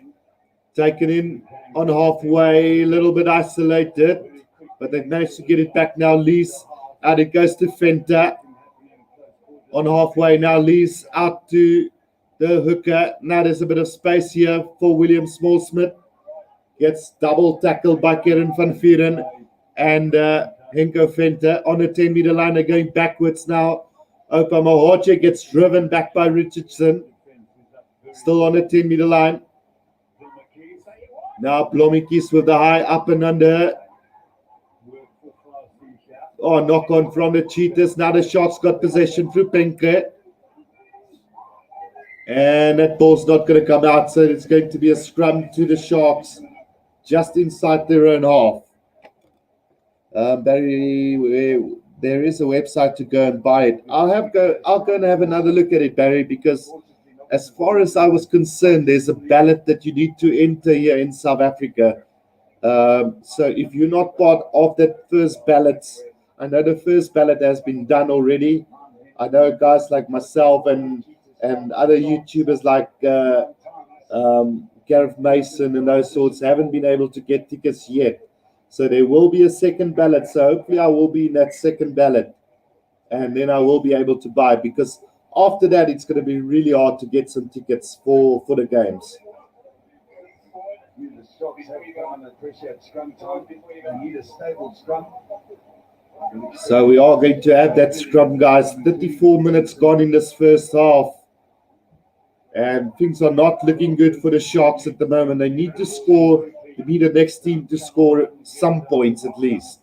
taken in on halfway, a little bit isolated, but they've managed to get it back now. Lees, out it goes to Fenta. On halfway now, Lees out to the hooker. Now there's a bit of space here for William Smallsmith. Gets double tackled by Kieran van Vuuren and Henko Fenta on the 10-meter line. They're going backwards now. Opa Mahoche gets driven back by Richardson. Still on the 10-meter line. Now Blommetjies with the high up and under. Oh, knock on from the Cheetahs. Now the Sharks got possession through Penke. And that ball's not going to come out. So it's going to be a scrum to the Sharks just inside their own half. Barry, there is a website to go and buy it. I'll go and have another look at it, Barry, because as far as I was concerned, there's a ballot that you need to enter here in South Africa. So if you're not part of that first ballot, I know the first ballot has been done already. I know guys like myself and other YouTubers like Gareth Mason and those sorts haven't been able to get tickets yet. So there will be a second ballot. So hopefully I will be in that second ballot. And then I will be able to buy, because after that, it's going to be really hard to get some tickets for the games. The Sharks have come and appreciate scrum time. They need a stable scrum. So we are going to have that scrum, guys. 34 minutes gone in this first half. And things are not looking good for the Sharks at the moment. They need to score. They need the next team to score some points at least.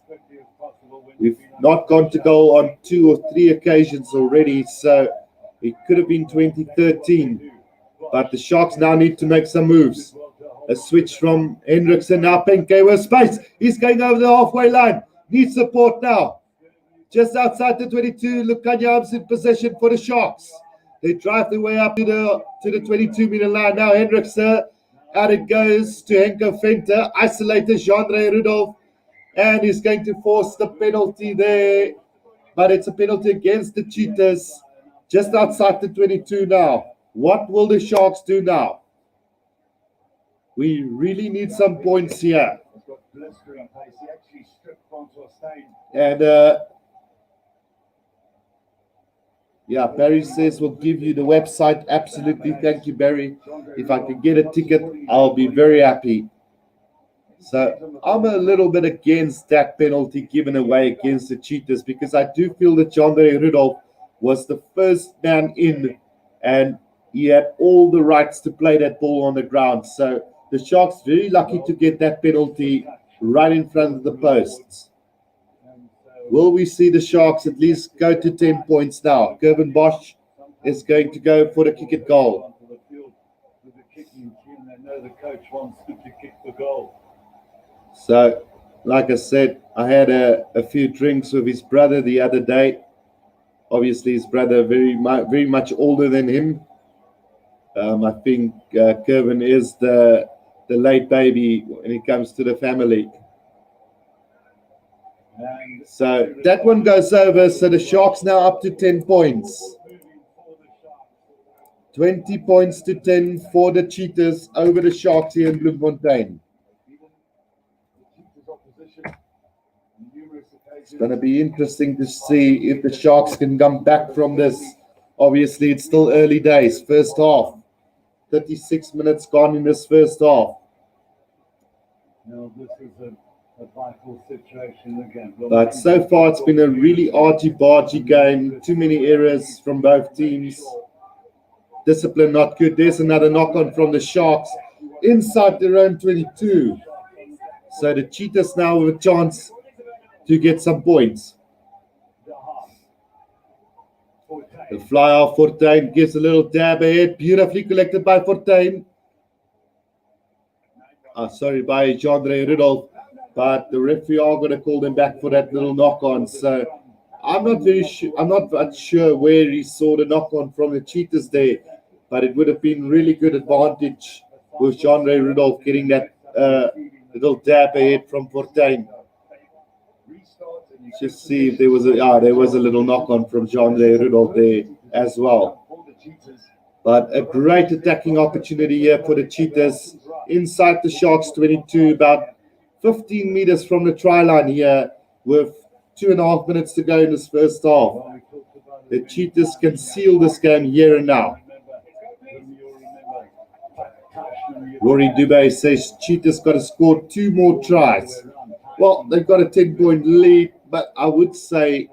We've not gone to goal on 2 or 3 occasions already. So it could have been 2013, but the Sharks now need to make some moves. A switch from Hendrickson, now Penke with space. He's going over the halfway line. Needs support now. Just outside the 22, Lukanyam's in possession for the Sharks. They drive their way up to the 22-meter line. Now Hendrickson, out it goes to Henko Fenta. Isolated Jean-Ray Rudolph. And he's going to force the penalty there. But it's a penalty against the Cheetahs. Just outside the 22 now. What will the Sharks do now? We really need some points here. And yeah, Barry says we'll give you the website. Absolutely. Thank you, Barry. If I can get a ticket, I'll be very happy. So I'm a little bit against that penalty given away against the Cheetahs, because I do feel that Jean-Ray Rudolph was the first man in, and he had all the rights to play that ball on the ground. So the Sharks very lucky to get that penalty right in front of the posts. Will we see the Sharks at least go to 10 points now? Kevin Bosch is going to go for the kick at goal. The coach wants to kick the goal. So, like I said, I had a few drinks with his brother the other day. Obviously, his brother very much older than him. I think Kevin is the late baby when it comes to the family. So that one goes over. So the Sharks now up to 10 points. 20 points to 10 for the Cheetahs over the Sharks here in Bloemfontein. It's going to be interesting to see if the Sharks can come back from this. Obviously, it's still early days, first half. 36 minutes gone in this first half. No, this is a vital situation again. But so far, it's been a really argy-bargy game. Too many errors from both teams. Discipline not good. There's another knock-on from the Sharks inside their own 22. So the Cheetahs now with a chance to get some points. The fly off Fontein gives a little dab ahead. Beautifully collected by Fontein. By Jandre Rudolph. But the referee are going to call them back for that little knock-on. So I'm not that sure where he saw the knock-on from the Cheetahs there. But it would have been really good advantage with Jandre Rudolph getting that little dab ahead from Fontein. Just see if there was a little knock-on from Jandre Rudolph there as well. But a great attacking opportunity here for the Cheetahs inside the Sharks 22, about 15 meters from the try line here with 2.5 minutes to go in this first half. The Cheetahs can seal this game here and now. Rory Dubé says Cheetahs got to score 2 more tries. Well, they've got a 10-point lead, but I would say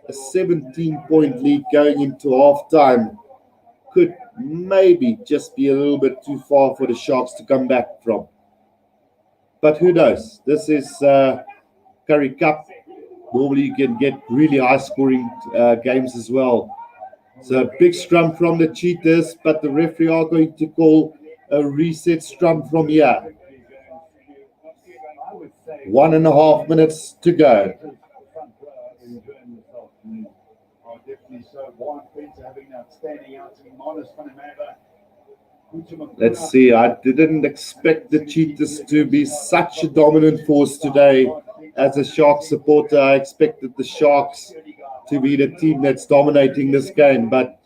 a 17-point lead going into halftime could maybe just be a little bit too far for the Sharks to come back from. But who knows? This is Currie Cup. Normally you can get really high-scoring games as well. So a big scrum from the Cheetahs, but the referee are going to call a reset scrum from here. 1.5 minutes to go. Let's see. I didn't expect the Cheetahs to be such a dominant force today. As a Sharks supporter, I expected the Sharks to be the team that's dominating this game. But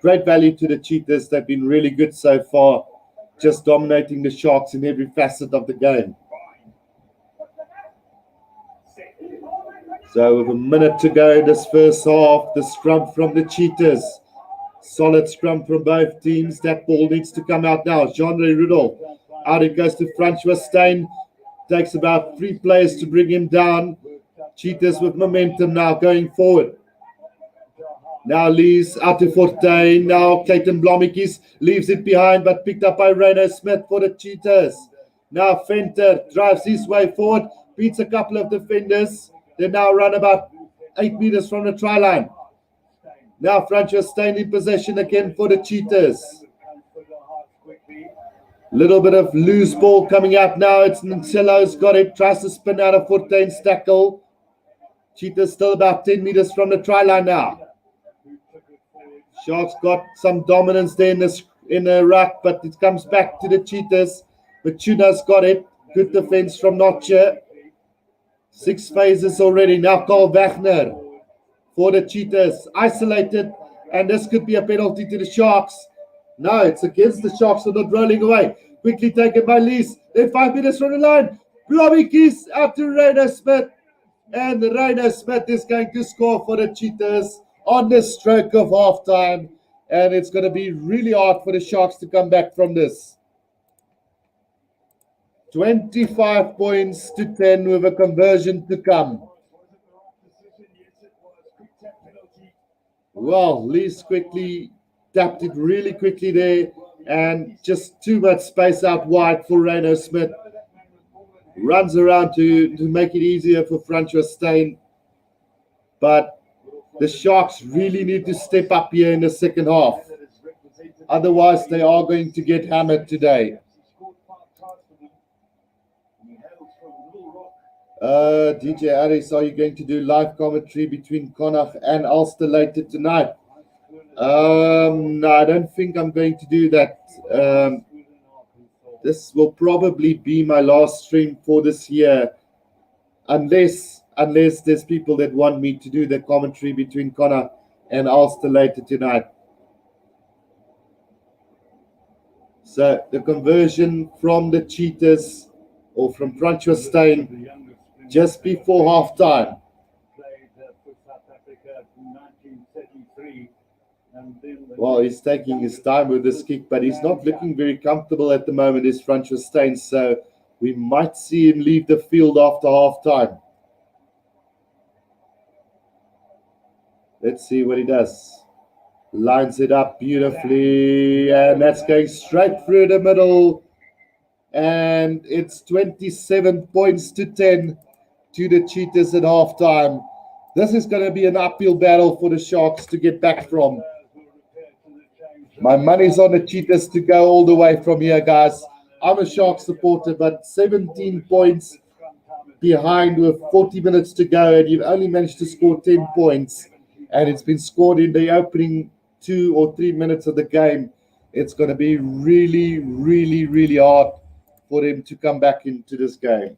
great value to the Cheetahs. They've been really good so far, just dominating the Sharks in every facet of the game. So with a minute to go in this first half, the scrum from the Cheetahs. Solid scrum from both teams. That ball needs to come out now. Jandre Rudolph. Out it goes to Francois Steyn. Takes about 3 players to bring him down. Cheetahs with momentum now going forward. Now leaves out to Fontein. Now Clayton Blommetjies leaves it behind, but picked up by Reino Smith for the Cheetahs. Now Venter drives his way forward. Beats a couple of defenders. They now run about 8 meters from the try line. Now Francois Steyn in possession again for the Cheetahs. Little bit of loose ball coming out now. It's Nancelo's got it. Tries to spin out of Fontein's tackle. Cheetahs still about 10 meters from the try line now. Sharks got some dominance there in the ruck, but it comes back to the Cheetahs. But Tuna's got it. Good defense from Notcher. 6 phases already. Now Carl Wagner for the Cheetahs. Isolated. And this could be a penalty to the Sharks. No, it's against the Sharks. They're not rolling away. Quickly taken by Lees. They're 5 meters from the line. Blommetjies out to Reino Smith. And Reino Smith is going to score for the Cheetahs on the stroke of halftime. And it's going to be really hard for the Sharks to come back from this. 25 points to 10 with a conversion to come. Well, Lees quickly tapped it really quickly there, and just too much space out wide for Reino Smith. Runs around to make it easier for Francois Steyn. But the Sharks really need to step up here in the second half. Otherwise, they are going to get hammered today. DJ Aris, are you going to do live commentary between Connacht and Ulster later tonight? No, I don't think I'm going to do that. This will probably be my last stream for this year, unless there's people that want me to do the commentary between Connacht and Ulster later tonight. So the conversion from the Cheetahs or from Bloemfontein just before half time. Well, he's taking his time with this kick, but he's not looking very comfortable at the moment, is Bloemfontein, so we might see him leave the field after half time. Let's see what he does. Lines it up beautifully, and that's going straight through the middle. And it's 27 points to 10 to the Cheetahs at halftime. This is going to be an uphill battle for the Sharks to get back from. My money's on the Cheetahs to go all the way from here, guys. I'm a Sharks supporter, but 17 points behind with 40 minutes to go, and you've only managed to score 10 points, and it's been scored in the opening 2 or 3 minutes of the game. It's going to be really, really, really hard for them to come back into this game,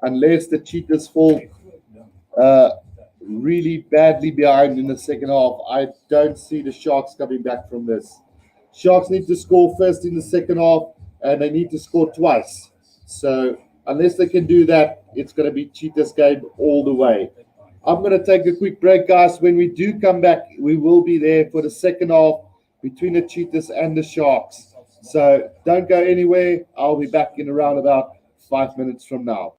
unless the Cheetahs fall really badly behind in the second half. I don't see the Sharks coming back from this. Sharks need to score first in the second half, and they need to score twice. So unless they can do that, it's going to be Cheetahs game all the way. I'm going to take a quick break, guys. When we do come back, we will be there for the second half between the Cheetahs and the Sharks. So don't go anywhere. I'll be back in around about 5 minutes from now.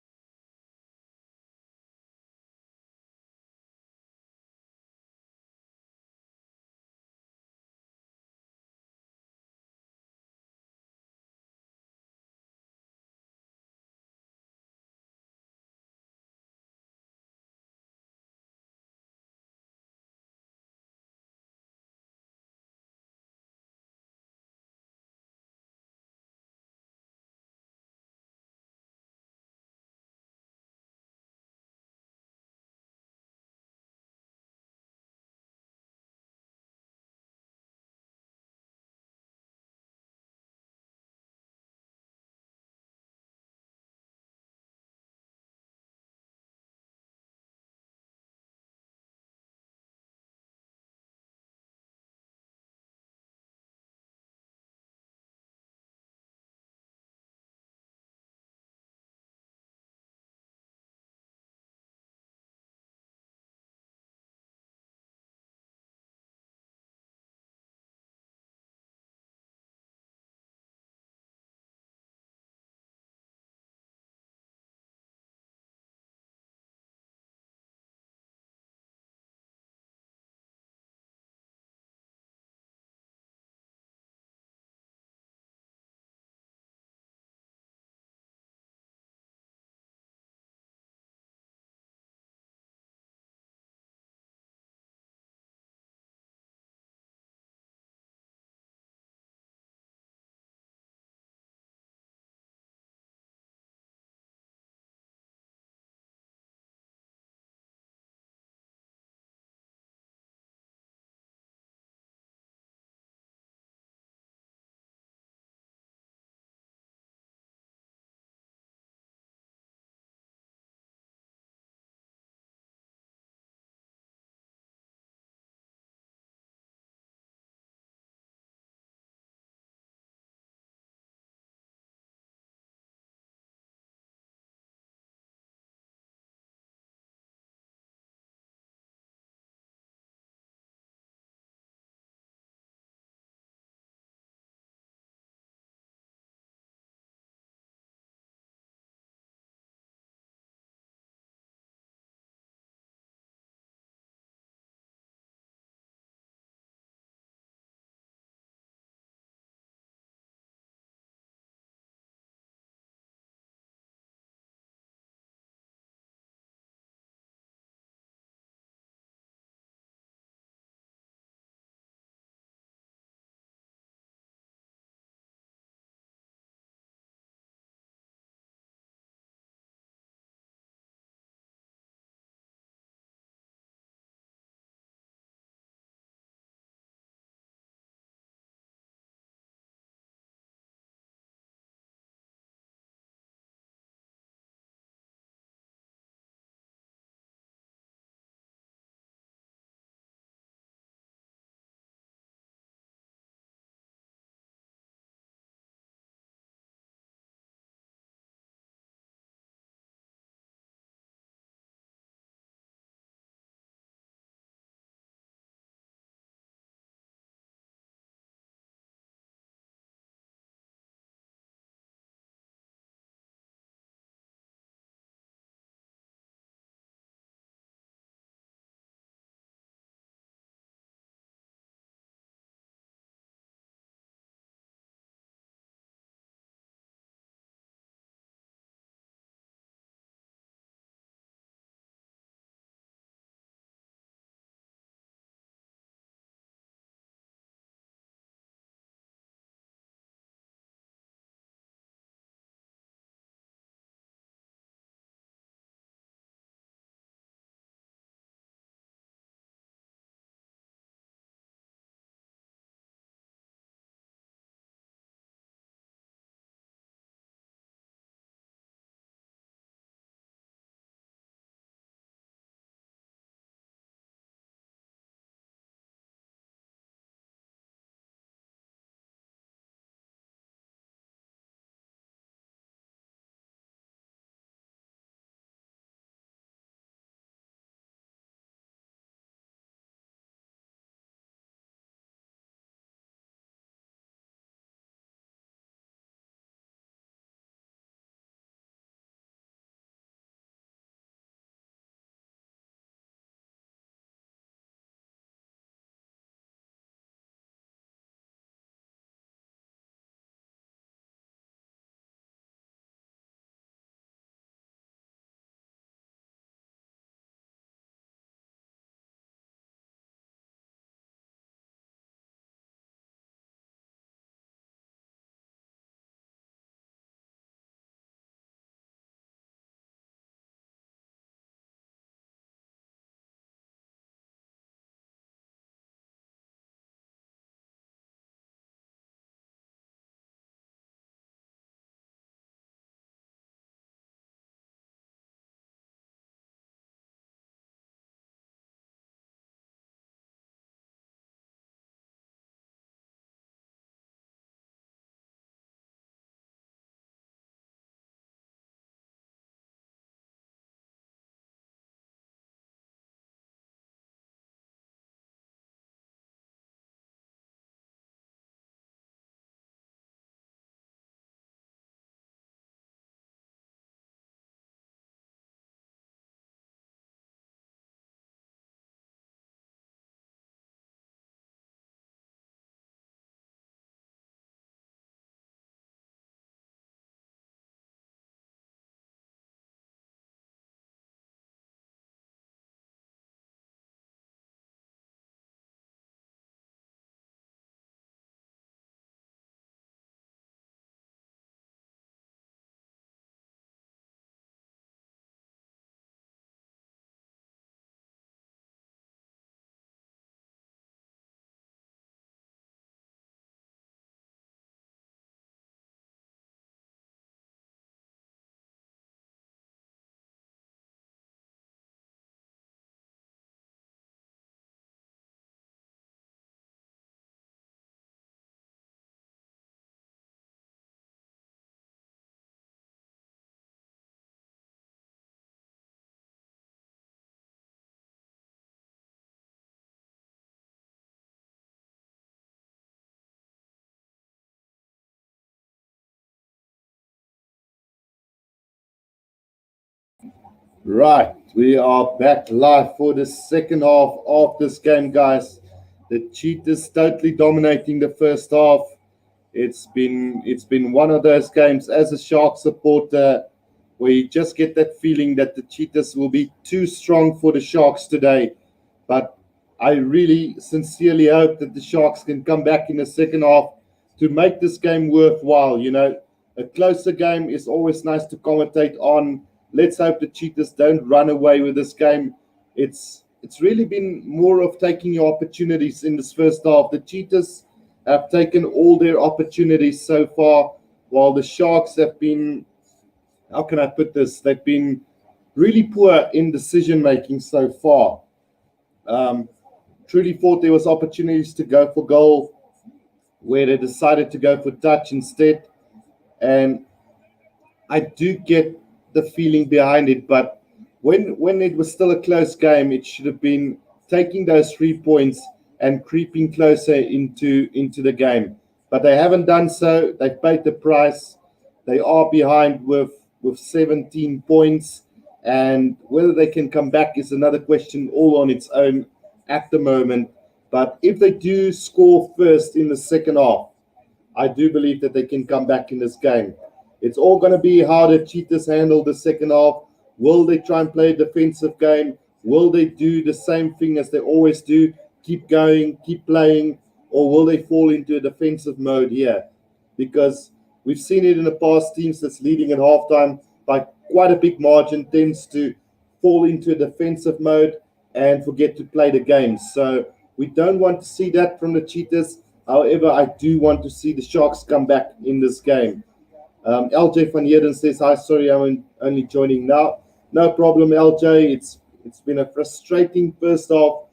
Right, we are back live for the second half of this game, guys. The Cheetahs totally dominating the first half. It's been one of those games as a Sharks supporter where you just get that feeling that the Cheetahs will be too strong for the Sharks today. But I really sincerely hope that the Sharks can come back in the second half to make this game worthwhile. You know, a closer game is always nice to commentate on. Let's hope the Cheetahs don't run away with this game. It's really been more of taking your opportunities in this first half. The Cheetahs have taken all their opportunities so far, while the Sharks have been, how can I put this? They've been really poor in decision making so far. Truly thought there was opportunities to go for goal where they decided to go for touch instead. And I do get the feeling behind it, but when it was still a close game, it should have been taking those 3 points and creeping closer into the game. But they haven't done so. They've paid the price. They are behind with 17 points. And whether they can come back is another question all on its own at the moment. But if they do score first in the second half, I do believe that they can come back in this game. It's all going to be how the Cheetahs handle the second half. Will they try and play a defensive game? Will they do the same thing as they always do? Keep going, keep playing, or will they fall into a defensive mode here? Because we've seen it in the past, teams that's leading at halftime by quite a big margin tends to fall into a defensive mode and forget to play the game. So we don't want to see that from the Cheetahs. However, I do want to see the Sharks come back in this game. LJ van Heerden says, hi, sorry, I'm only joining now. No problem, LJ. It's been a frustrating first half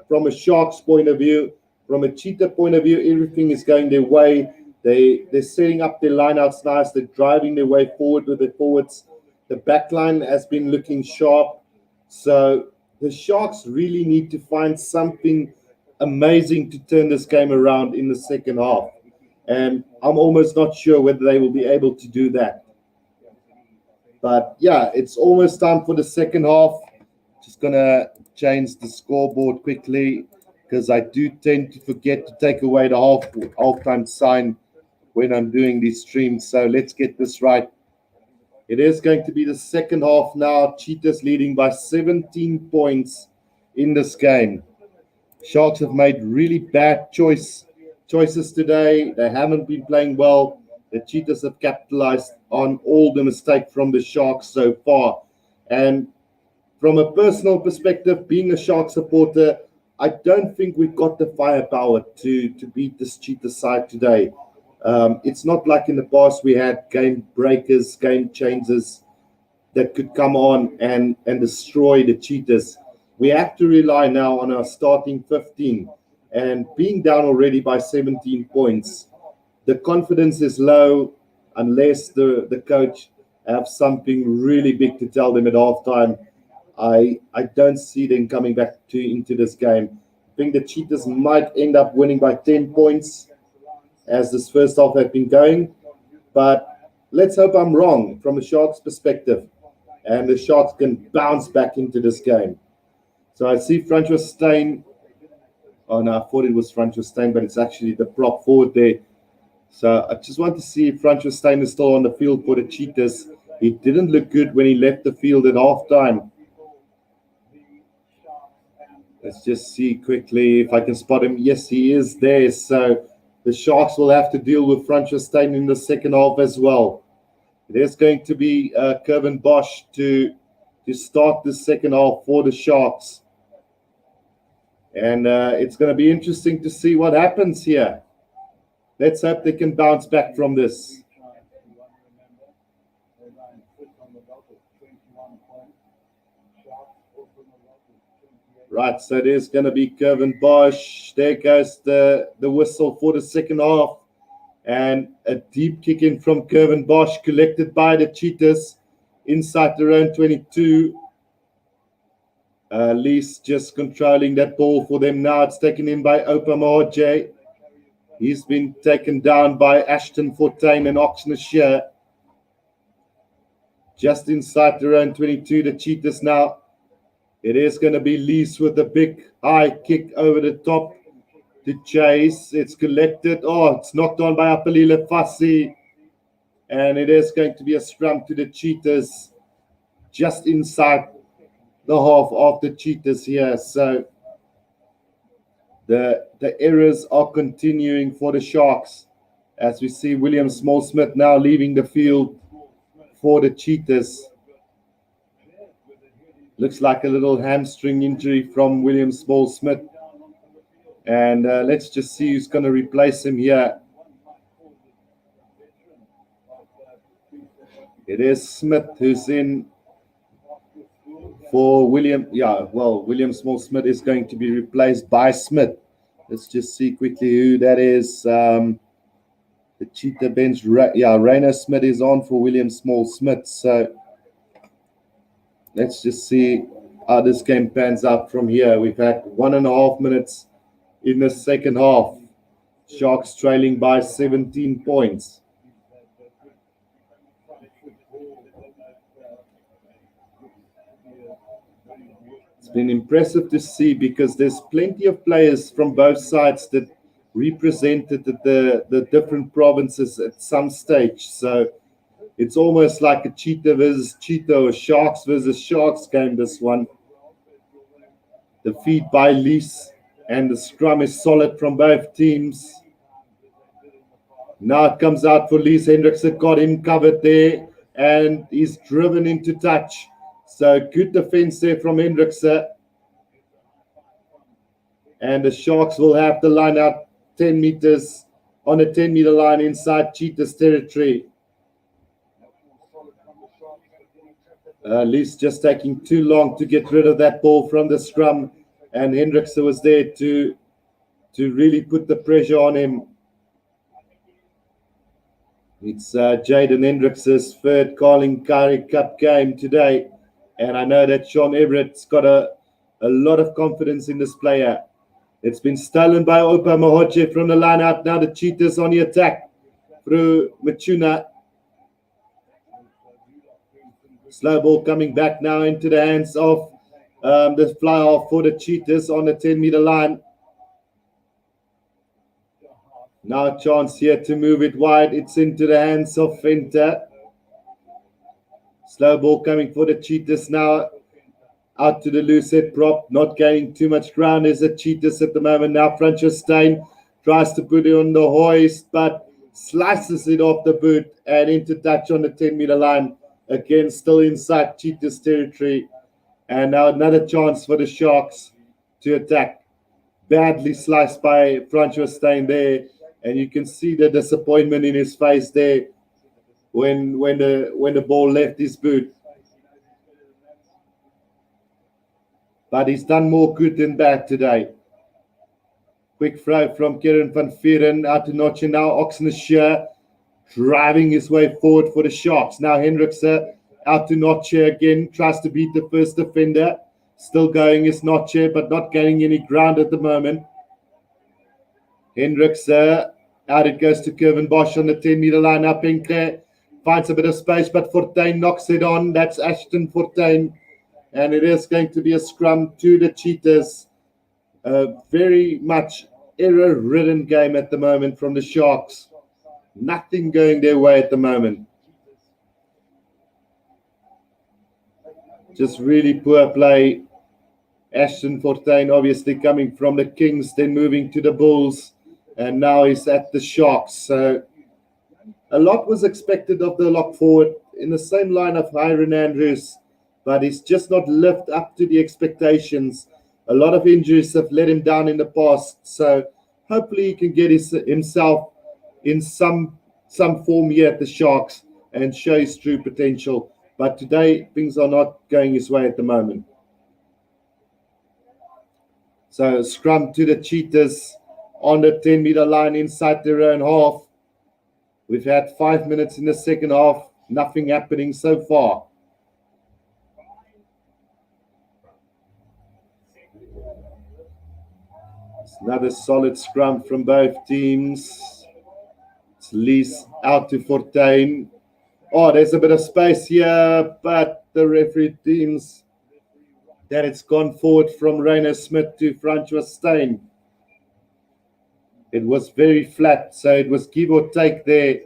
from a Sharks point of view. From a Cheetah point of view, everything is going their way. They're setting up their lineouts nice. They're driving their way forward with the forwards. The back line has been looking sharp. So the Sharks really need to find something amazing to turn this game around in the second half. And I'm almost not sure whether they will be able to do that. But yeah, it's almost time for the second half. Just going to change the scoreboard quickly because I do tend to forget to take away the halftime sign when I'm doing these streams. So let's get this right. It is going to be the second half now. Cheetahs leading by 17 points in this game. Sharks have made really bad choices today. They haven't been playing well. The Cheetahs have capitalized on all the mistakes from the Sharks so far. And from a personal perspective, being a Sharks supporter, I don't think we've got the firepower to beat this Cheetah side today. It's not like in the past we had game breakers, game changers that could come on and destroy the Cheetahs. We have to rely now on our starting 15. And being down already by 17 points, the confidence is low unless the coach have something really big to tell them at halftime. I don't see them coming back into this game. I think the Cheetahs might end up winning by 10 points as this first half have been going. But let's hope I'm wrong from a Sharks perspective and the Sharks can bounce back into this game. So I see Francois Steyn. Oh, no, I thought it was Francois Steyn, but it's actually the prop forward there. So I just want to see if Francois Steyn is still on the field for the Cheetahs. He didn't look good when he left the field at halftime. Let's just see quickly if I can spot him. Yes, he is there. So the Sharks will have to deal with Francois Steyn in the second half as well. It is going to be Kevin Bosch to start the second half for the Sharks. And it's going to be interesting to see what happens here. Let's hope they can bounce back from this. Right, so there's going to be Kevin Bosch. There goes the whistle for the second half. And a deep kick in from Kevin Bosch, collected by the Cheetahs inside their own 22. Lees just controlling that ball for them now. It's taken in by Opamaje. He's been taken down by Ashton Fortuin and Oxnard Shear. just inside their own 22, the Cheetahs now. It is going to be Lees with a big high kick over the top to chase. It's collected. Oh, it's knocked on by Apalile Fassi. And it is going to be a scrum to the Cheetahs just inside the half of the Cheetahs here. So the errors are continuing for the Sharks as we see William Small-Smith now leaving the field for the Cheetahs. Looks like a little hamstring injury from William Small-Smith. And let's just see who's going to replace him here. It is Smith who's in for William. Yeah, well, William Small-Smith is going to be replaced by Smith. Let's just see quickly who that is. The Cheetah bench. Rainer Smith is on for William Small-Smith. So let's just see how this game pans out from here. We've had 1.5 minutes in the second half. Sharks trailing by 17 points. It's been impressive to see because there's plenty of players from both sides that represented the different provinces at some stage. So it's almost like a Cheetah versus Cheetah or Sharks versus Sharks game, this one. The feed by Lees and the scrum is solid from both teams. Now it comes out for Lees. Hendrickson got him covered there and he's driven into touch. So good defense there from Hendrickson. And the Sharks will have to line out 10 meters on a 10-meter line inside Cheetah's territory. Lees just taking too long to get rid of that ball from the scrum. And Hendrickson was there to really put the pressure on him. It's Jaden Hendrickson's third Carling Curry Cup game today. And I know that Sean Everett's got a lot of confidence in this player. It's been stolen by Opa Mahoche from the line out. Now the Cheetahs on the attack through Machuna. Slow ball coming back now into the hands of the fly off for the Cheetahs on the 10-meter line. Now a chance here to move it wide. It's into the hands of Fenter. Slow ball coming for the Cheetahs now. Out to the loose head prop. Not gaining too much ground as the Cheetahs at the moment. Now Frankenstein tries to put it on the hoist, but slices it off the boot and into touch on the 10-meter line. Again, still inside Cheetahs territory. And now another chance for the Sharks to attack. Badly sliced by Frankenstein there. And you can see the disappointment in his face there when the ball left his boot. But he's done more good than bad today. Quick throw from Kieran van Vieren out to Notch. Now Oxenshire driving his way forward for the Sharks. Now Hendrickson out to Notch again. Tries to beat the first defender. Still going is Notch, but not gaining any ground at the moment. Hendrickson out it goes to Kevin Bosch on the 10-meter line. Up Enkler finds a bit of space, but Fortuin knocks it on. That's Ashton Fortuin. And it is going to be a scrum to the Cheetahs. A very much error-ridden game at the moment from the Sharks. Nothing going their way at the moment. Just really poor play. Ashton Fortuin obviously coming from the Kings, then moving to the Bulls. And now he's at the Sharks. So a lot was expected of the lock forward in the same line of Hiron Andrews. But he's just not lived up to the expectations. A lot of injuries have let him down in the past. So hopefully he can get himself in some form here at the Sharks and show his true potential. But today, things are not going his way at the moment. So scrum to the Cheetahs on the 10-meter line inside their own half. We've had 5 minutes in the second half. Nothing happening so far. Another solid scrum from both teams. It's Lees out to Fortuin. Oh, there's a bit of space here, but the referee deems that it's gone forward from Rainer Smith to Francois Steyn. It was very flat, so it was give or take there.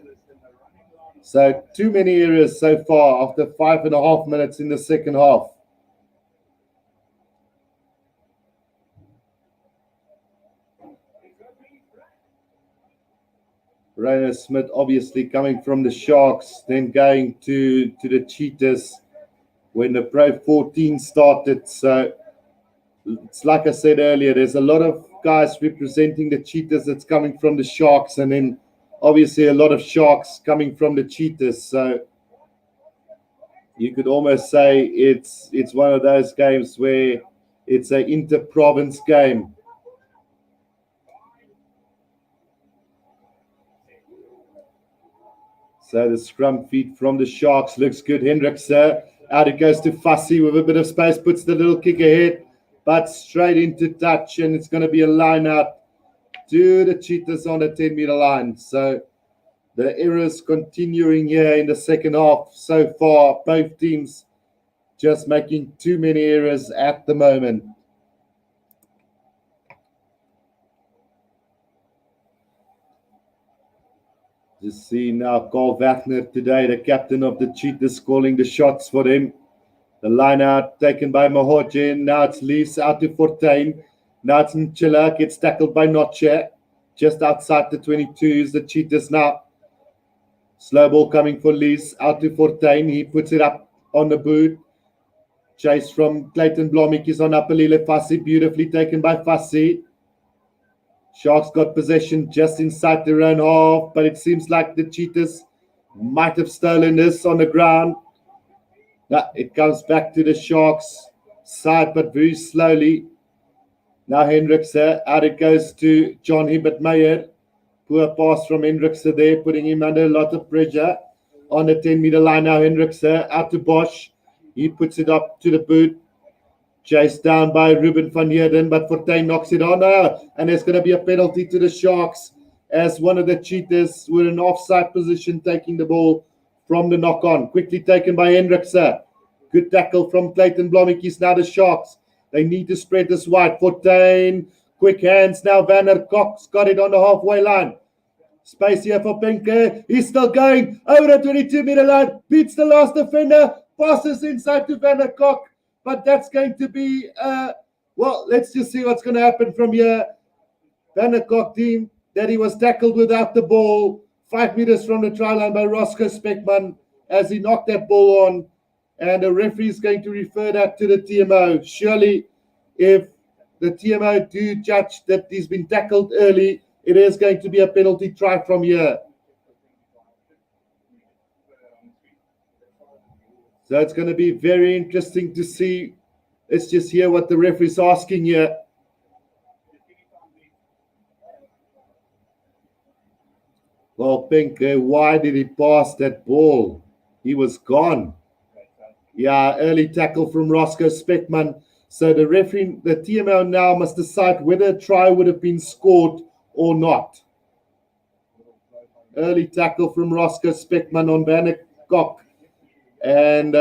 So too many errors so far after 5.5 minutes in the second half. Rainer Smith obviously coming from the Sharks, then going to the Cheetahs when the Pro 14 started. So it's like I said earlier, there's a lot of guys representing the Cheetahs that's coming from the Sharks, and then obviously a lot of Sharks coming from the Cheetahs. So you could almost say it's one of those games where it's an inter-province game. So the scrum feed from the Sharks looks good. Hendricks out it goes to Fussy with a bit of space, puts the little kick ahead, but straight into touch, and it's going to be a line out to the Cheetahs on the 10-meter line. So the errors continuing here in the second half so far. Both teams just making too many errors at the moment. Just see now Carl Wagner today, the captain of the Cheetahs, calling the shots for them. The line out taken by Mahorje. Now it's Lees out to Fontein. Now it's Nchila, gets tackled by Notche. Just outside the 22 is the Cheetahs now. Slow ball coming for Lees out to Fontein. He puts it up on the boot. Chase from Clayton Blomik is on Apalile Fassi. Beautifully taken by Fassi. Sharks got possession just inside their own half, but it seems like the Cheetahs might have stolen this on the ground. Now it comes back to the Sharks side, but very slowly. Now Hendricks out it goes to John Hibbert Meyer. Poor pass from Hendricks there, putting him under a lot of pressure on the 10-meter line. Now Hendricks out to Bosch. He puts it up to the boot. Chased down by Ruben van Heerden, but Fontein knocks it on. And there's going to be a penalty to the Sharks as one of the Cheetahs were in offside position taking the ball from the knock-on. Quickly taken by Hendricks. Good tackle from Clayton Blommetjies. Now the Sharks, they need to spread this wide. Fontein, quick hands now. Vanner Cox got it on the halfway line. Space here for Penke. He's still going over the 22-meter line. Beats the last defender. Passes inside to Vanner Cox. But that's going to be, well, let's just see what's going to happen from here. Vanner Cox team that he was tackled without the ball 5 meters from the try line by Roscoe Speckman as he knocked that ball on. And the referee is going to refer that to the TMO. Surely, if the TMO do judge that he's been tackled early, it is going to be a penalty try from here. So it's going to be very interesting to see. Let's just hear what the referee is asking here. Well, Pink, why did he pass that ball? He was gone. Yeah, early tackle from Roscoe Speckman. So the referee, the TMO now must decide whether a try would have been scored or not. Early tackle from Roscoe Speckman on Vanner Cox. And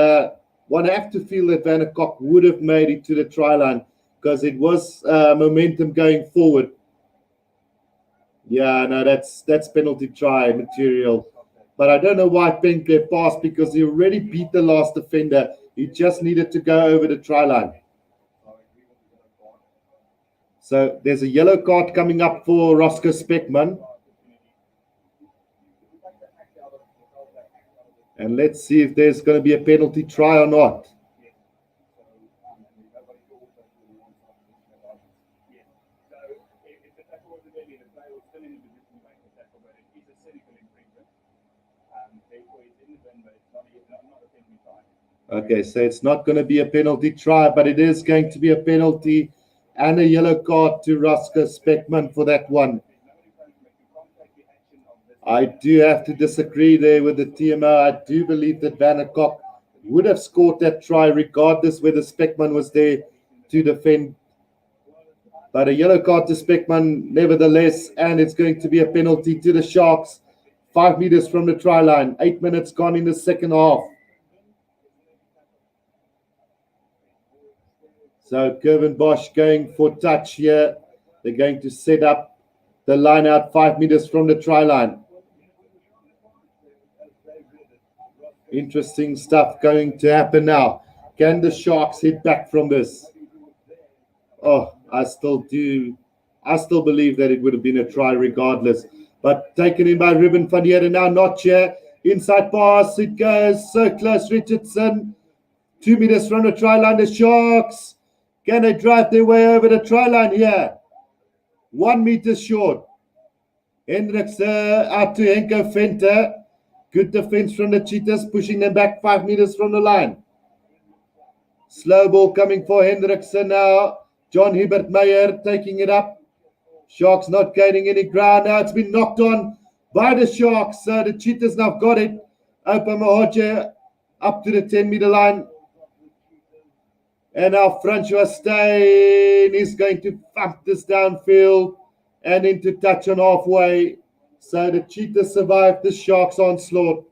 one have to feel that Vanner Cox would have made it to the try line because it was momentum going forward. Yeah, no, that's penalty try material. But I don't know why Penke passed because he already beat the last defender. He just needed to go over the try line. So there's a yellow card coming up for Roscoe Speckman. And let's see if there's going to be a penalty try or not. Okay, so it's not going to be a penalty try, but it is going to be a penalty and a yellow card to Roscoe Speckman for that one. I do have to disagree there with the TMO. I do believe that Vanner Cox would have scored that try regardless whether Speckman was there to defend. But a yellow card to Speckman nevertheless, and it's going to be a penalty to the Sharks 5 meters from the try line. 8 minutes gone in the second half. So Kevin Bosch going for touch here. They're going to set up the line out 5 meters from the try line. Interesting stuff going to happen now. Can the Sharks hit back from this? Oh, I still believe that it would have been a try regardless. But taken in by Ruben van Heerden now, not here. Inside pass, it goes so close. Richardson, 2 meters from the try line. The Sharks, can they drive their way over the try line here? 1 meter short. Hendricks out to Henko Venter. Good defense from the Cheetahs, pushing them back 5 meters from the line. Slow ball coming for Hendrickson now. John Hubert Meyer taking it up. Sharks not gaining any ground. Now it's been knocked on by the Sharks. So the Cheetahs now got it. Opa Mahoje up to the 10-meter line. And now Francois Steyn is going to thump this downfield and into touch on halfway. So the Cheetahs survived the Sharks' onslaught.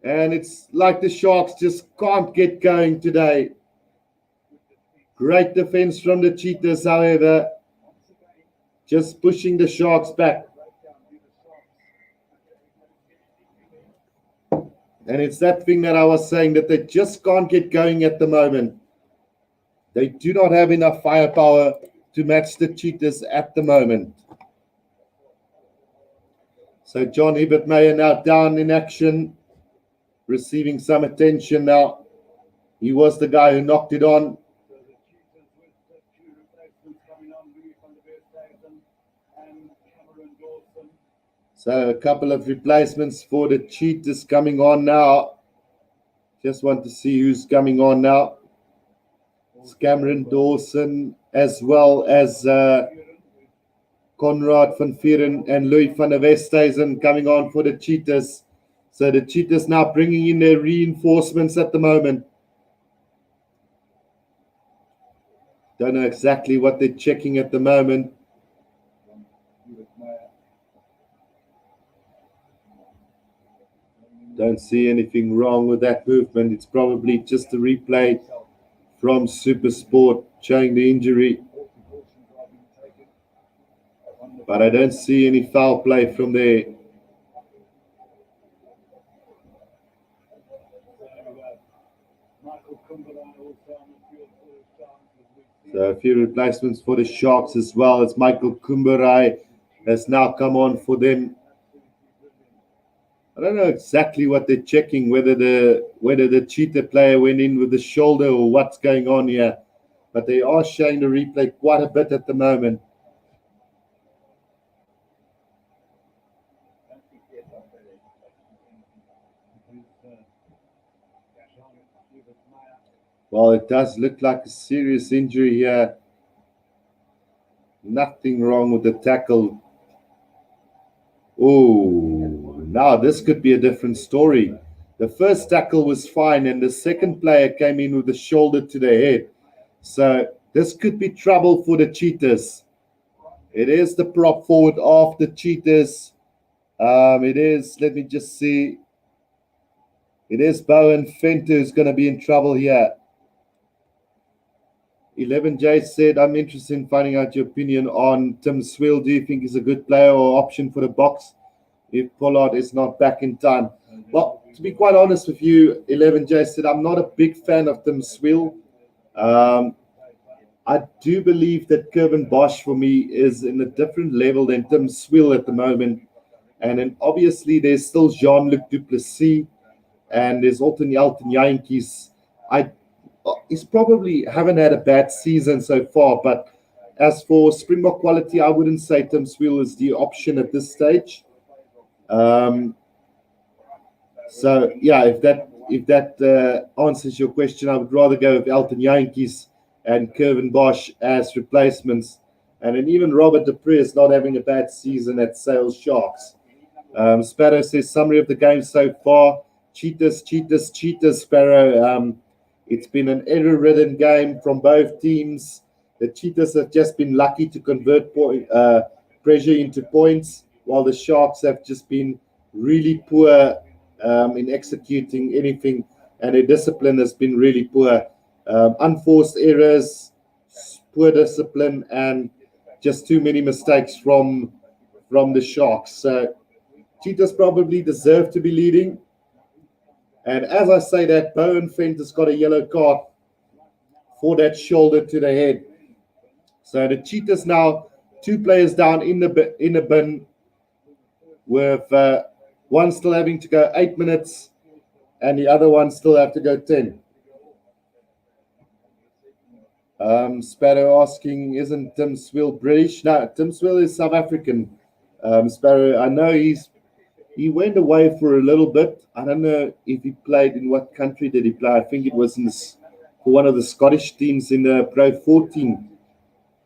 And it's like the Sharks just can't get going today. Great defense from the Cheetahs, however. Just pushing the Sharks back. And it's that thing that I was saying, that they just can't get going at the moment. They do not have enough firepower to match the Cheetahs at the moment. So John Hubert Meyer now down in action, receiving some attention now. He was the guy who knocked it on. So a couple of replacements for the Cheetahs coming on now. Just want to see who's coming on now. It's Cameron Dawson, as well as Conrad van Vieren and Louis van der Westhuizen coming on for the Cheetahs. So the Cheetahs now bringing in their reinforcements at the moment. Don't know exactly what they're checking at the moment. Don't see anything wrong with that movement. It's probably just a replay from SuperSport showing the injury. But I don't see any foul play from there. So a few replacements for the Sharks as well. It's Michael Kumbarai has now come on for them. I don't know exactly what they're checking, whether the Cheetah player went in with the shoulder or what's going on here. But they are showing the replay quite a bit at the moment. Well, it does look like a serious injury here. Nothing wrong with the tackle. Oh, now this could be a different story. The first tackle was fine, and the second player came in with the shoulder to the head. So this could be trouble for the Cheetahs. It is the prop forward of the Cheetahs. It is, let me just see. It is Bowen Venter who's going to be in trouble here. 11J said, I'm interested in finding out your opinion on Tim Swill. Do you think he's a good player or option for the box if Pollard is not back in time? Well, to be quite honest with you, 11J said, I'm not a big fan of Tim Swill. I do believe that Kevin Bosch, for me, is in a different level than Tim Swill at the moment. And then obviously there's still Jean-Luc Duplessis and there's Alton Yankees. He's probably haven't had a bad season so far, but as for Springbok quality, I wouldn't say Tim Swill is the option at this stage. So yeah, if that answers your question, I would rather go with Alton Yankees and Kevin Bosch as replacements. And then even Robert Dupree is not having a bad season at Sales Sharks. Sparrow says, summary of the game so far. Cheetahs, Sparrow. It's been an error-ridden game from both teams. The Cheetahs have just been lucky to convert pressure into points. while the Sharks have just been really poor in executing anything, and their discipline has been really poor. Unforced errors, poor discipline, and just too many mistakes from the Sharks. So Cheetahs probably deserve to be leading. And as I say that, Bowen Fent has got a yellow card for that shoulder to the head. So the Cheetahs now 2 players down in the bin, with one still having to go 8 minutes and the other one still have to go 10. Sparrow asking, isn't Tim Swill British? No, Tim Swill is South African. Sparrow, I know he went away for a little bit. I don't know if he played, in what country did he play. I think it was for one of the Scottish teams in the Pro 14.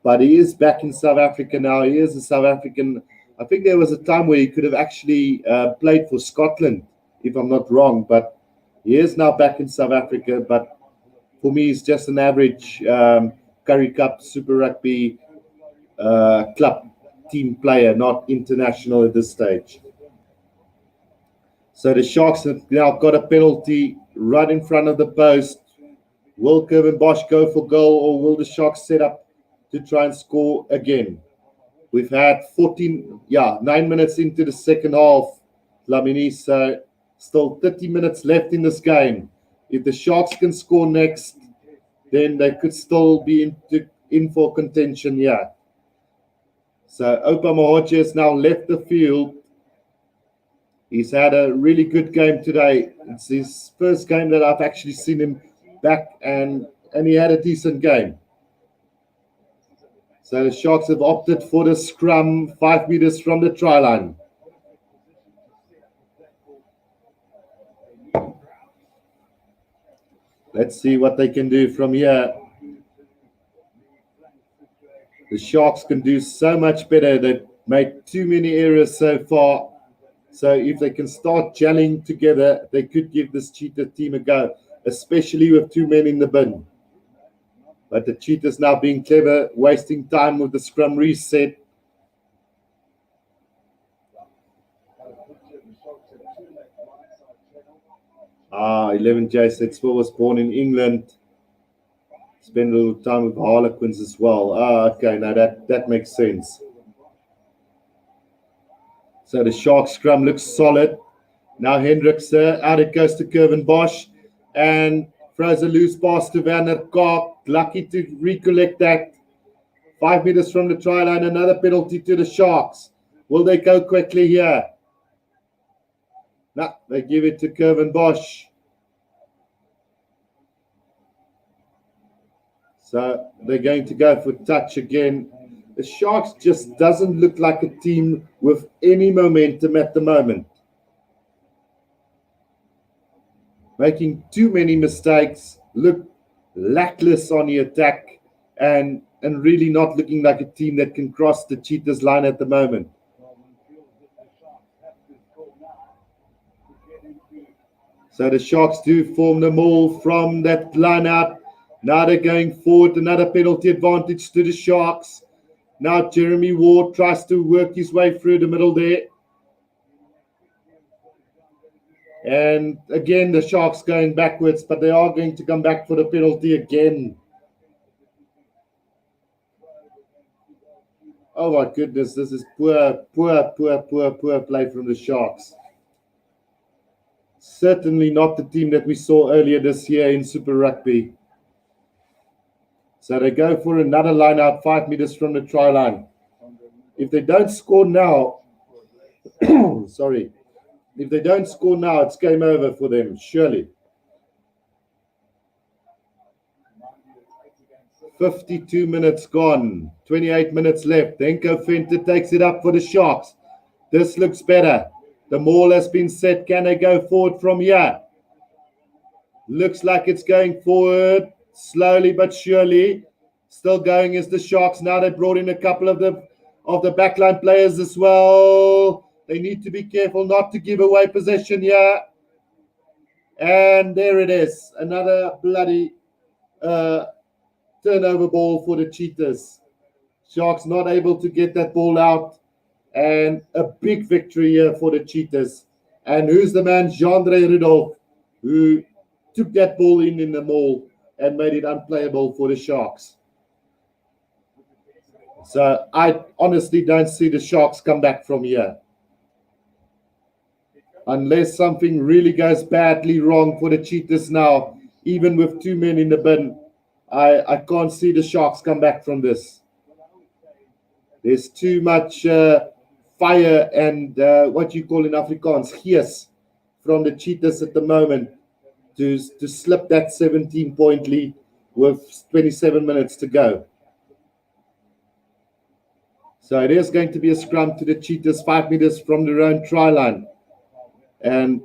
But he is back in South Africa now. He is a South African. I think there was a time where he could have actually played for Scotland, if I'm not wrong. But he is now back in South Africa. But for me, he's just an average Currie Cup Super Rugby club team player, not international at this stage. So the Sharks have now got a penalty right in front of the post. Will Kevin Bosch go for goal, or will the Sharks set up to try and score again? We've had 9 minutes into the second half, Lamini, so still 30 minutes left in this game. If the Sharks can score next, then they could still be in for contention here. So Opa Mahoche has now left the field. He's had a really good game today. It's his first game that I've actually seen him back, and he had a decent game. So the Sharks have opted for the scrum 5 meters from the try line. Let's see what they can do from here. The Sharks can do so much better. They've made too many errors so far. So if they can start gelling together, they could give this Cheetah team a go, especially with 2 men in the bin. But the Cheetahs now being clever, wasting time with the scrum reset. Ah, 11J said Swill was born in England. Spend a little time with Harlequins as well. Ah, okay, now that makes sense. So the Sharks scrum looks solid. Now Hendricks, out it goes to Kevin Bosch, and throws a loose pass to Van der Kaak. Lucky to recollect that. 5 meters from the try line, another penalty to the Sharks. Will they go quickly here? No, they give it to Kevin Bosch. So they're going to go for touch again. The Sharks just doesn't look like a team with any momentum at the moment. Making too many mistakes, look lackluster on the attack, and really not looking like a team that can cross the Cheetahs line at the moment. So the Sharks do form them all from that line out. Now they're going forward, another penalty advantage to the Sharks. Now Jeremy Ward tries to work his way through the middle there. And again, the Sharks going backwards, but they are going to come back for the penalty again. Oh my goodness, this is poor play from the Sharks. Certainly not the team that we saw earlier this year in Super Rugby. So they go for another line out 5 meters from the try line. If they don't score now, sorry. If they don't score now, it's game over for them, surely. 52 minutes gone, 28 minutes left. Denko Venter takes it up for the Sharks. This looks better. The maul has been set. Can they go forward from here? Looks like it's going forward. Slowly but surely. Still going is the Sharks. Now they brought in a couple of the backline players as well. They need to be careful not to give away possession here. And there it is. Another bloody turnover ball for the Cheetahs. Sharks not able to get that ball out. and a big victory here for the Cheetahs. And who's the man? Jandre Rudolph, who took that ball in the maul and made it unplayable for the Sharks. So I honestly don't see the Sharks come back from here. Unless something really goes badly wrong for the Cheetahs now, even with 2 men in the bin, I can't see the Sharks come back from this. There's too much fire and what you call in Afrikaans, gees, from the Cheetahs at the moment to slip that 17-point lead with 27 minutes to go. So it is going to be a scrum to the Cheetahs, 5 meters from their own try line. And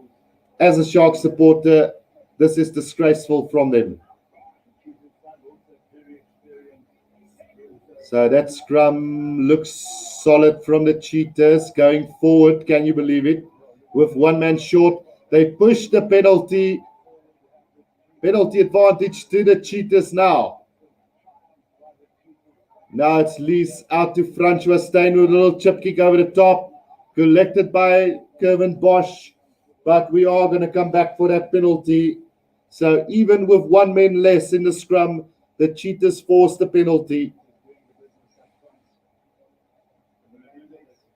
as a Sharks supporter, this is disgraceful from them. So that scrum looks solid from the Cheetahs going forward. Can you believe it? With 1 man short, they push the penalty advantage to the Cheetahs now. Now it's Lees out to Francois Steyn with a little chip kick over the top, collected by Kevin Bosch. But we are going to come back for that penalty. So even with 1 man less in the scrum, the Cheetahs forced the penalty.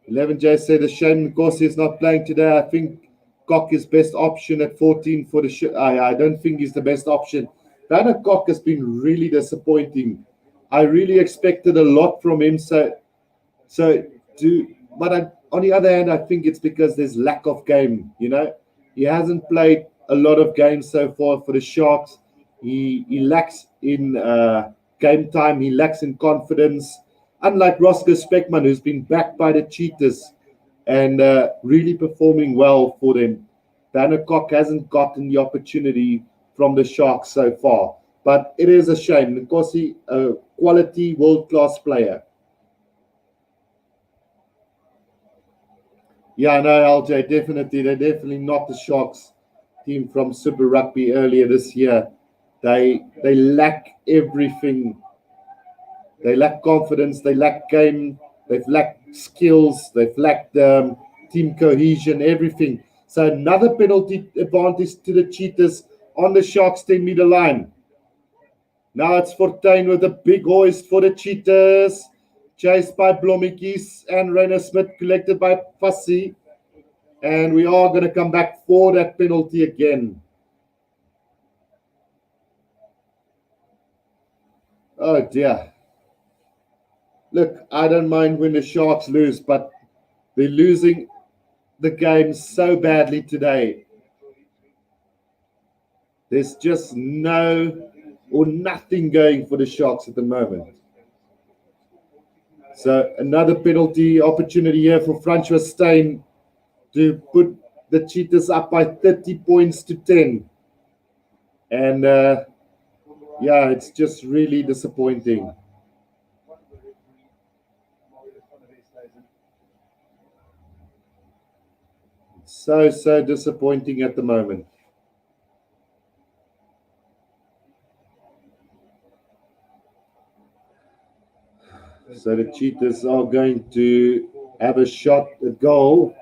11J said a shame because he's not playing today. I think Cock is best option at 14 for the I don't think he's the best option. Banner Cock has been really disappointing. I really expected a lot from him. But on the other hand, I think it's because there's lack of game. You know, he hasn't played a lot of games so far for the Sharks. He lacks in game time. He lacks in confidence. Unlike Roscoe Speckman, who's been backed by the Cheetahs and really performing well for them, Bannercock hasn't gotten the opportunity from the Sharks so far. But it is a shame because he's a quality world-class player. Yeah, no, LJ, definitely. They're definitely not the Sharks team from Super Rugby earlier this year. They lack everything. They lack confidence. They lack game. They've lacked skills. They've lacked team cohesion, everything. So another penalty advantage to the Cheetahs on the Sharks 10-meter line. Now it's Fontein with a big hoist for the Cheetahs. Chased by Blommetjies and Rainer Smith, collected by Fassi. And we are going to come back for that penalty again. Oh, dear. Look, I don't mind when the Sharks lose, but they're losing the game so badly today. There's just no or nothing going for the Sharks at the moment. So another penalty opportunity here for Francois Steyn to put the Cheetahs up by 30 points to 10. And yeah, it's just really disappointing. So disappointing at the moment. So the Cheetahs are going to have a shot at goal.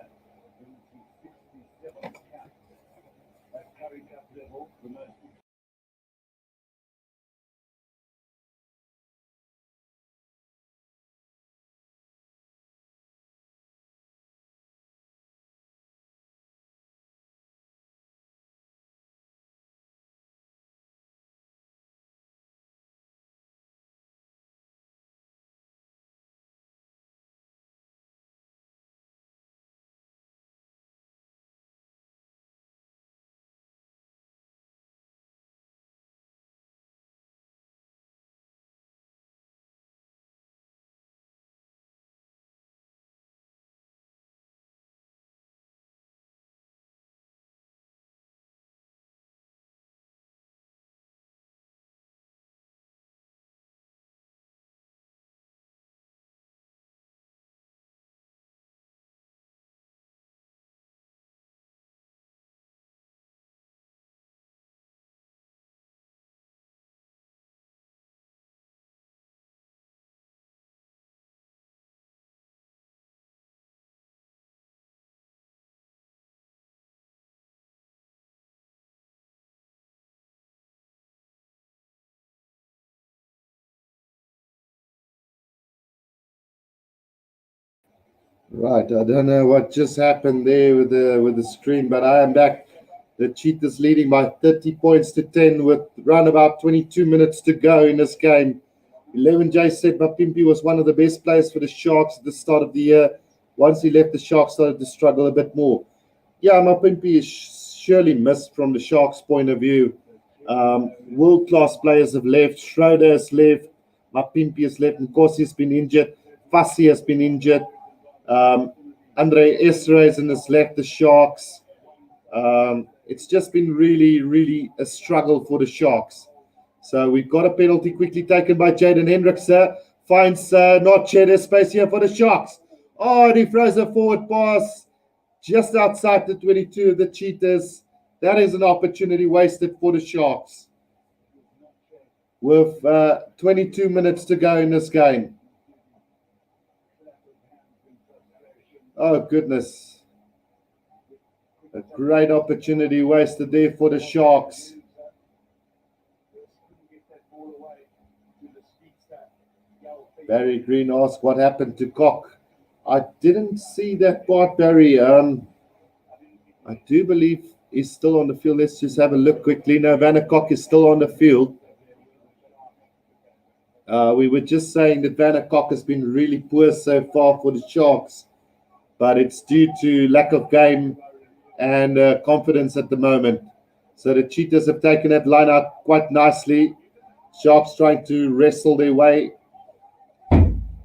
Right, I don't know what just happened there with the screen, but I am back. The Cheetahs leading by 30 points to 10 with around about 22 minutes to go in this game. 11J said Mapimpi was one of the best players for the Sharks at the start of the year. Once he left, the Sharks started to struggle a bit more. Yeah, Mapimpi is surely missed from the Sharks' point of view. World-class players have left. Schroeder has left. Mapimpi has left. Nkosi has been injured. Fassi has been injured. Andre Esreisen has left the Sharks. It's just been really, really a struggle for the Sharks. So we've got a penalty quickly taken by Jaden Hendricks. Finds not Cheddar space here for the Sharks. Oh, and he throws a forward pass just outside the 22 of the Cheetahs. That is an opportunity wasted for the Sharks. With 22 minutes to go in this game. Oh, goodness. A great opportunity wasted there for the Sharks. Barry Green asked what happened to Cock. I didn't see that part, Barry. I do believe he's still on the field. Let's just have a look quickly. No, Vanna Cock is still on the field. We were just saying that Vanna Cock has been really poor so far for the Sharks, but it's due to lack of game and confidence at the moment. So the Cheetahs have taken that line out quite nicely. Sharks trying to wrestle their way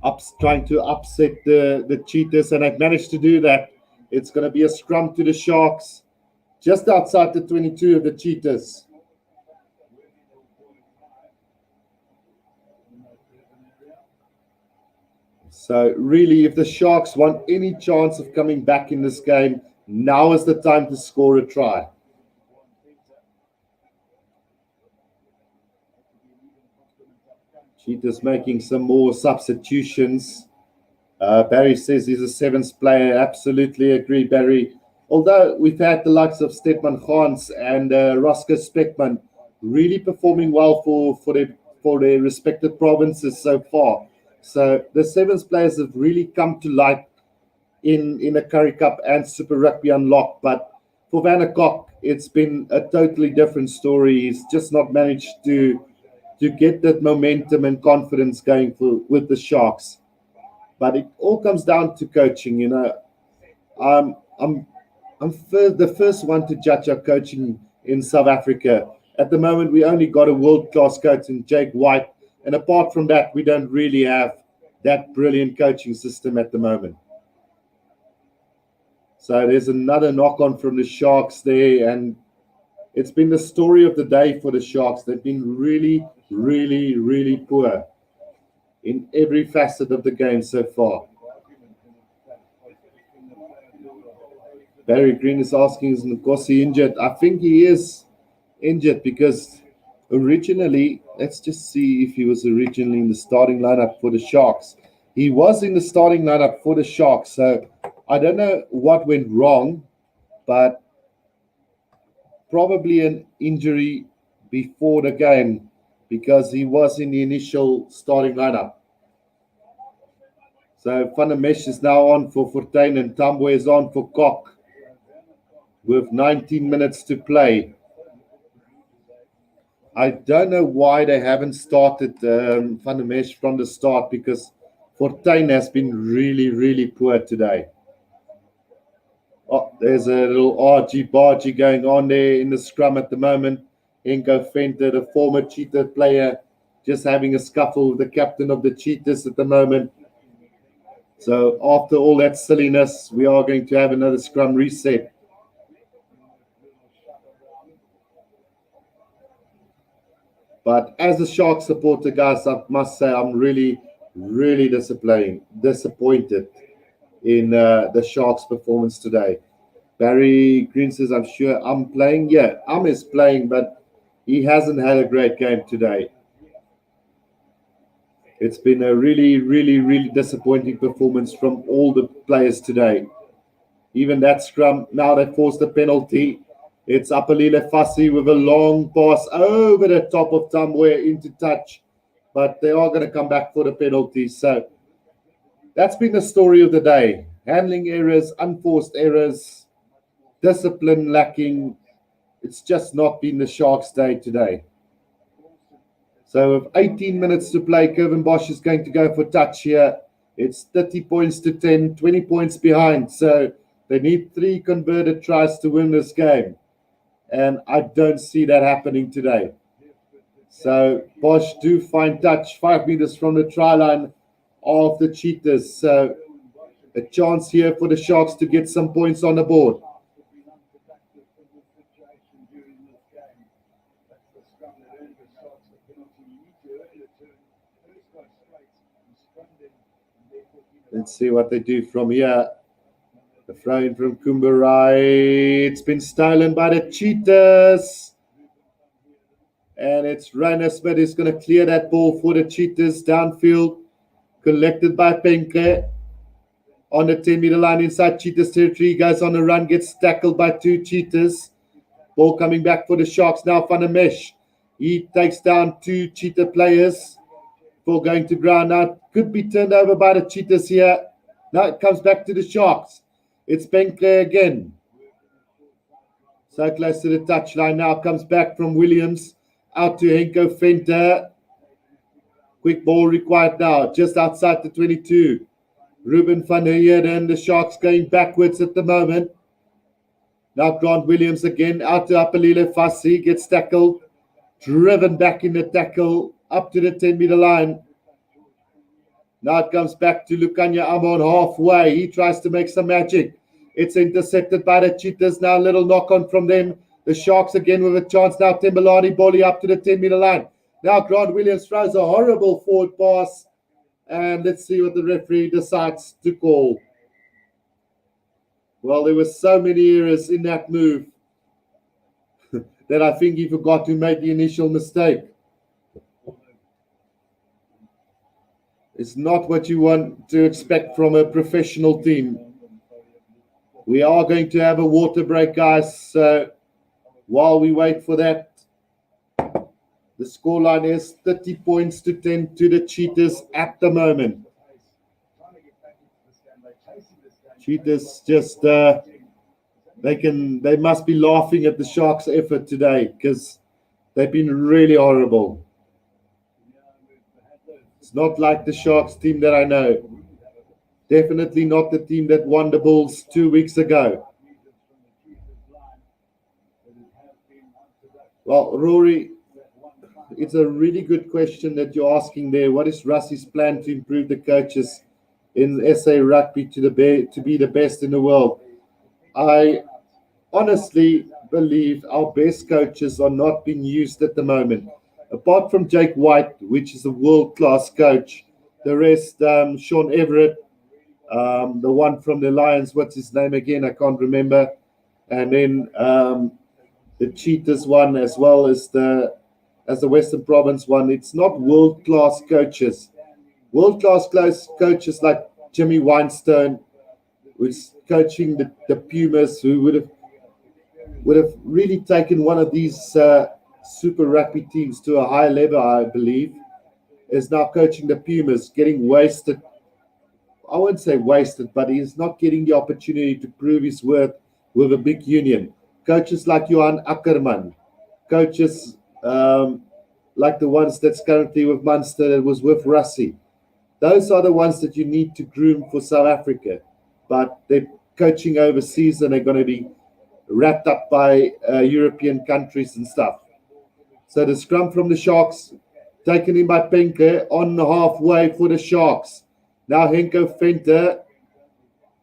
up, trying to upset the Cheetahs, and they've managed to do that. It's going to be a scrum to the Sharks, just outside the 22 of the Cheetahs. So really, if the Sharks want any chance of coming back in this game, now is the time to score a try. Cheetahs making some more substitutions. Barry says he's a seventh player. Absolutely agree, Barry. Although we've had the likes of Stedman Gans and Roscoe Speckman really performing well for their respective provinces so far. So the seventh players have really come to light in the Currie Cup and Super Rugby Unlocked. But for Vanna Cock, it's been a totally different story. He's just not managed to get that momentum and confidence going with the Sharks. But it all comes down to coaching. You know, I'm the first one to judge our coaching in South Africa. At the moment, we only got a world-class coach in Jake White. And apart from that, we don't really have that brilliant coaching system at the moment. So there's another knock-on from the Sharks there. And it's been the story of the day for the Sharks. They've been really, really, really poor in every facet of the game so far. Barry Green is asking, is Nkosi injured? I think he is injured because originally, let's just see if he was originally in the starting lineup for the Sharks. He was in the starting lineup for the Sharks. So I don't know what went wrong, but probably an injury before the game because he was in the initial starting lineup. So Van der Mesh is now on for Fortuin and Tambwe is on for Cock with 19 minutes to play. I don't know why they haven't started Van der Mesh from the start because Fortuin has been really, really poor today. Oh, there's a little argy-bargy going on there in the scrum at the moment. Henko Venter, the former Cheetah player, just having a scuffle with the captain of the Cheetahs at the moment. So after all that silliness, we are going to have another scrum reset. But as a Sharks supporter, guys, I must say I'm really, really disappointed in the Sharks' performance today. Barry Green says, I'm sure I'm playing. Yeah, is playing, but he hasn't had a great game today. It's been a really, really, really disappointing performance from all the players today. Even that scrum, now they forced a penalty. It's Apalile Fassi with a long pass over the top of Tambwe into touch. But they are going to come back for the penalty. So that's been the story of the day. handling errors, unforced errors, discipline lacking. It's just not been the Sharks' day today. So with 18 minutes to play, Kevin Bosch is going to go for touch here. It's 30 points to 10, 20 points behind. So they need 3 converted tries to win this game. And I don't see that happening today. So Bosch do find touch 5 meters from the try line of the Cheetahs. So a chance here for the Sharks to get some points on the board. Let's see what they do from here. The throw in from Kumbarai. It's been stolen by the Cheetahs. And it's Rainer Smith who's going to clear that ball for the Cheetahs downfield. Collected by Penke. On the 10-meter line inside Cheetahs territory. Goes on the run, gets tackled by 2 Cheetahs. Ball coming back for the Sharks now. Van der Mesh. He takes down 2 Cheetah players before going to ground. Now could be turned over by the Cheetahs here. Now it comes back to the Sharks. It's Penke again. So close to the touchline now. Comes back from Williams. Out to Henko Venter. Quick ball required now. Just outside the 22. Ruben van der Heerden. The Sharks going backwards at the moment. Now Grant Williams again. Out to Apelile Fassi. Gets tackled. Driven back in the tackle. Up to the 10-meter line. Now it comes back to Lukanya Amon halfway. He tries to make some magic. It's intercepted by the Cheetahs. Now a little knock on from them. The Sharks again with a chance now. Tembelani Bolly up to the 10-meter line. Now Grant Williams throws a horrible forward pass. And let's see what the referee decides to call. Well, there were so many errors in that move that I think he forgot to make the initial mistake. It's not what you want to expect from a professional team. We are going to have a water break, guys. So while we wait for that, the scoreline is 30 points to 10 to the Cheetahs at the moment. Cheetahs just, they must be laughing at the Sharks' effort today because they've been really horrible. It's not like the Sharks team that I know. Definitely not the team that won the Bulls 2 weeks ago. Well, Rory, it's a really good question that you're asking there. What is Russie's plan to improve the coaches in SA Rugby to be the best in the world? I honestly believe our best coaches are not being used at the moment. Apart from Jake White, which is a world-class coach, the rest, Sean Everett, the one from the Lions, what's his name again? I can't remember. And then the Cheetahs one, as well as the Western Province one. It's not world-class coaches. World-class coaches like Jimmy Weinstein, who's coaching the Pumas, who would have really taken one of these Super Rugby teams to a higher level, I believe, is now coaching the Pumas, getting wasted. I wouldn't say wasted, but he's not getting the opportunity to prove his worth with a big union. Coaches like Johan Ackerman, coaches like the ones that's currently with Munster that was with Russie. Those are the ones that you need to groom for South Africa. But they're coaching overseas and they're going to be wrapped up by European countries and stuff. So the scrum from the Sharks, taken in by Penke on the halfway for the Sharks. Now Henko Venter,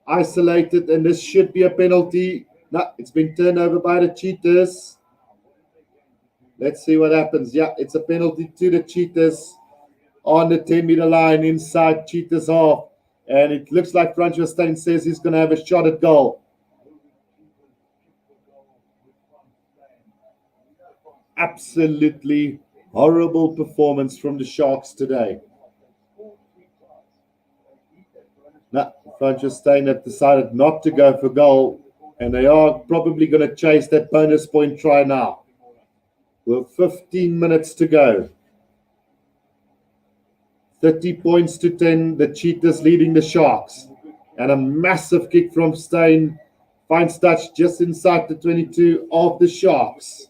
isolated, and this should be a penalty. No, it's been turned over by the Cheetahs. Let's see what happens. Yeah, it's a penalty to the Cheetahs on the 10-meter line inside Cheetahs half. And it looks like Bloemfontein says he's going to have a shot at goal. Absolutely horrible performance from the Sharks today. Now, Bloemfontein have decided not to go for goal, and they are probably going to chase that bonus point try now. With 15 minutes to go. 30 points to 10, the Cheetahs leading the Sharks. And a massive kick from Steyn. Finds touch just inside the 22 of the Sharks.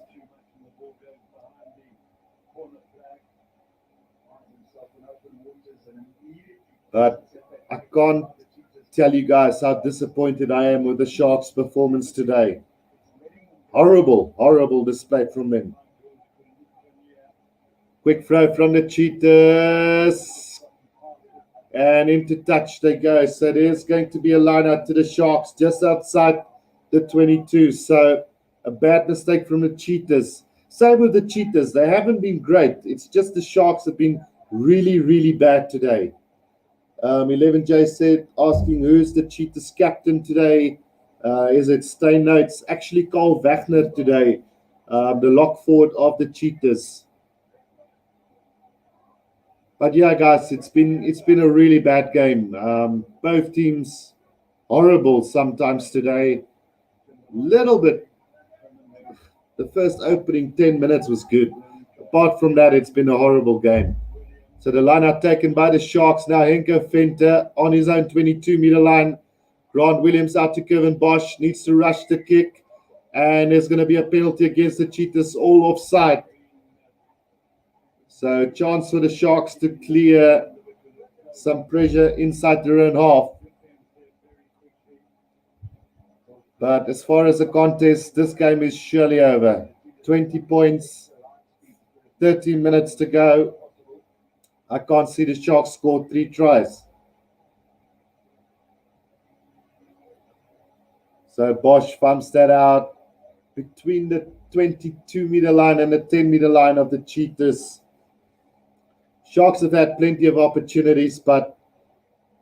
But I can't tell you guys how disappointed I am with the Sharks' performance today. Horrible, horrible display from them. Quick throw from the Cheetahs. And into touch they go. So there's going to be a line out to the Sharks just outside the 22. So a bad mistake from the Cheetahs. Same with the Cheetahs. They haven't been great. It's just the Sharks have been really, really bad today. 11J said, asking who's the Cheetahs captain today. Is it Steyn? No, it's actually Carl Wagner today, the lock forward of the Cheetahs. But yeah, guys, it's been a really bad game. Both teams horrible sometimes today. Little bit. The first opening 10 minutes was good. Apart from that, it's been a horrible game. So the line out taken by the Sharks now. Henko Venter on his own 22-meter line. Grant Williams out to Kevin Bosch. Needs to rush the kick. And there's going to be a penalty against the Cheetahs, all offside. So chance for the Sharks to clear some pressure inside their own half. But as far as the contest, this game is surely over. 20 points, 13 minutes to go. I can't see the Sharks score 3 tries. So Bosch bumps that out between the 22-meter line and the 10-meter line of the Cheetahs. Sharks have had plenty of opportunities, but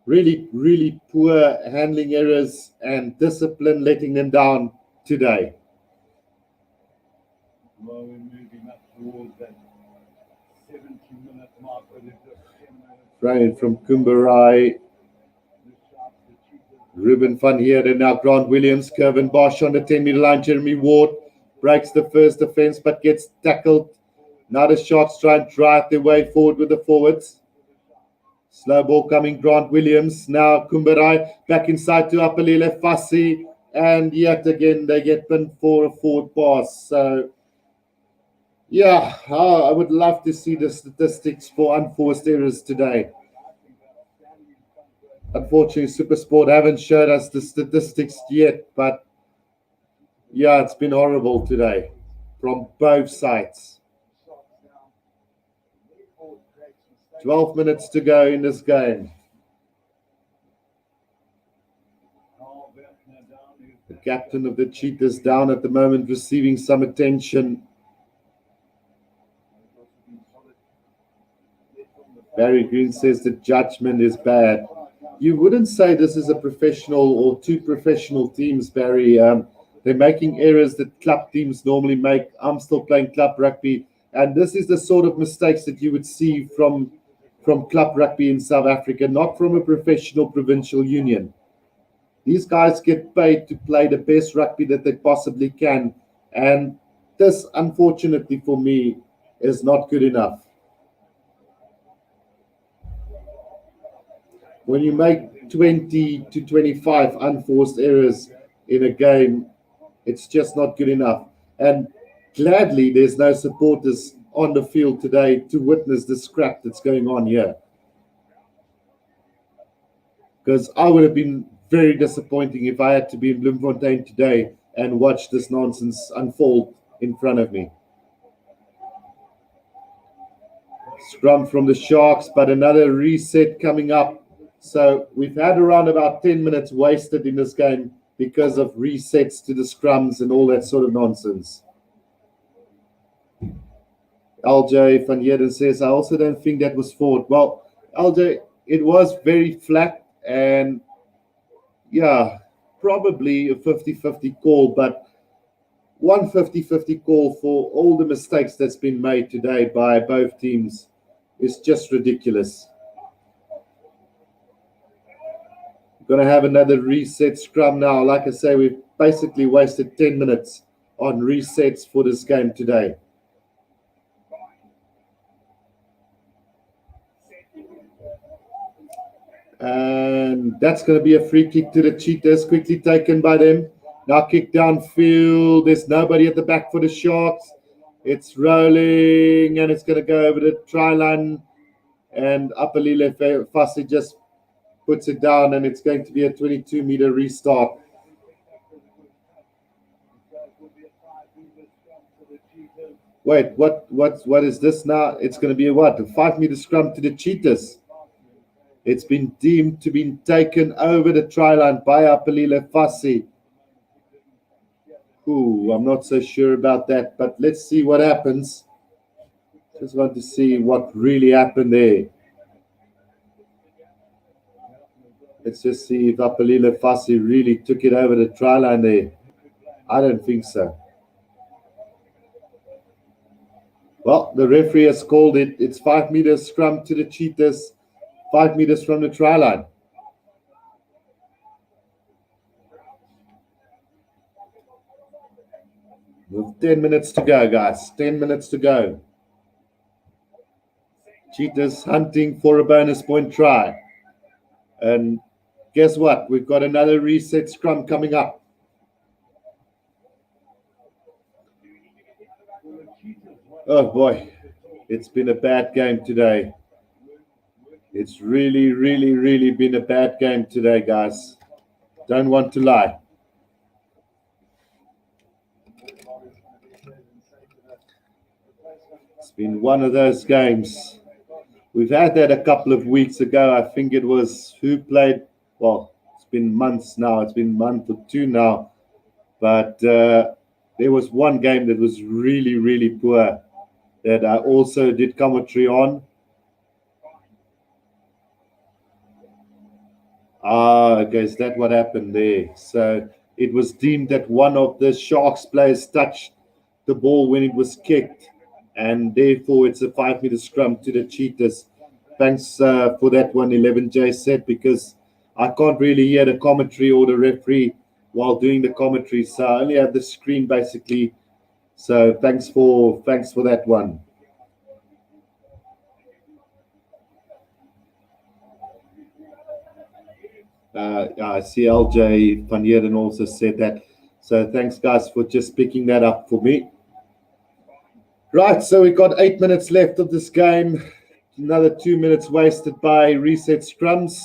really, really poor handling errors and discipline letting them down today. Well, we're moving up towards that 70-minute mark. Thrown from Kumbarai. Ruben van Heerden, now Grant Williams, Kevin Bosch on the 10-meter line. Jeremy Ward breaks the first defense but gets tackled. Now the Sharks try and drive their way forward with the forwards. Slow ball coming, Grant Williams. Now Kumbarai back inside to Apalile Fassi. And yet again, they get pinned for a forward pass. So, yeah, I would love to see the statistics for unforced errors today. Unfortunately, SuperSport haven't showed us the statistics yet. But, yeah, it's been horrible today from both sides. 12 minutes to go in this game. The captain of the Cheetahs down at the moment, receiving some attention. Barry Green says the judgment is bad. You wouldn't say this is a professional or 2 professional teams, Barry. They're making errors that club teams normally make. I'm still playing club rugby, and this is the sort of mistakes that you would see from club rugby in South Africa, not from a professional provincial union. These guys get paid to play the best rugby that they possibly can. And this, unfortunately for me, is not good enough. When you make 20 to 25 unforced errors in a game, it's just not good enough. And gladly, there's no supporters on the field today to witness the scrap that's going on here. Because I would have been very disappointing if I had to be in Bloemfontein today and watch this nonsense unfold in front of me. Scrum from the Sharks, but another reset coming up. So we've had around about 10 minutes wasted in this game because of resets to the scrums and all that sort of nonsense. LJ van Heerden says, I also don't think that was forward. Well, LJ, it was very flat and, yeah, probably a 50-50 call, but one 50-50 call for all the mistakes that's been made today by both teams is just ridiculous. We're going to have another reset scrum now. Like I say, we've basically wasted 10 minutes on resets for this game today. And that's going to be a free kick to the Cheetahs, quickly taken by them. Now kick downfield. There's nobody at the back for the Sharks. It's rolling, and it's going to go over the try line. And Apalile Fassi just puts it down, and it's going to be a 22-meter restart. Wait, what is this now? It's going to be a what? A 5-meter scrum to the Cheetahs. It's been deemed to be taken over the try line by Apalile Fassi. Ooh, I'm not so sure about that, but let's see what happens. Just want to see what really happened there. Let's just see if Apalile Fassi really took it over the try line there. I don't think so. Well, the referee has called it. It's 5 meters scrum to the Cheetahs, 5 meters from the try line. With 10 minutes to go, guys. 10 minutes to go. Cheetahs hunting for a bonus point try. And guess what? We've got another reset scrum coming up. Oh boy, it's been a bad game today. It's really been a bad game today, guys. Don't want to lie. It's been one of those games. We've had that a couple of weeks ago. I think it was who played, well, it's been months now. It's been a month or two now. But there was one game that was really poor that I also did commentary on. Okay, is that what happened there? So it was deemed that one of the Sharks players touched the ball when it was kicked, and therefore it's a 5-meter scrum to the Cheetahs. Thanks for that one, 11J said, because I can't really hear the commentary or the referee while doing the commentary, so I only have the screen basically. So thanks for that one. I see LJ Van Heerden also said that. So thanks, guys, for just picking that up for me. Right, so we've got 8 minutes left of this game. Another 2 minutes wasted by reset scrums.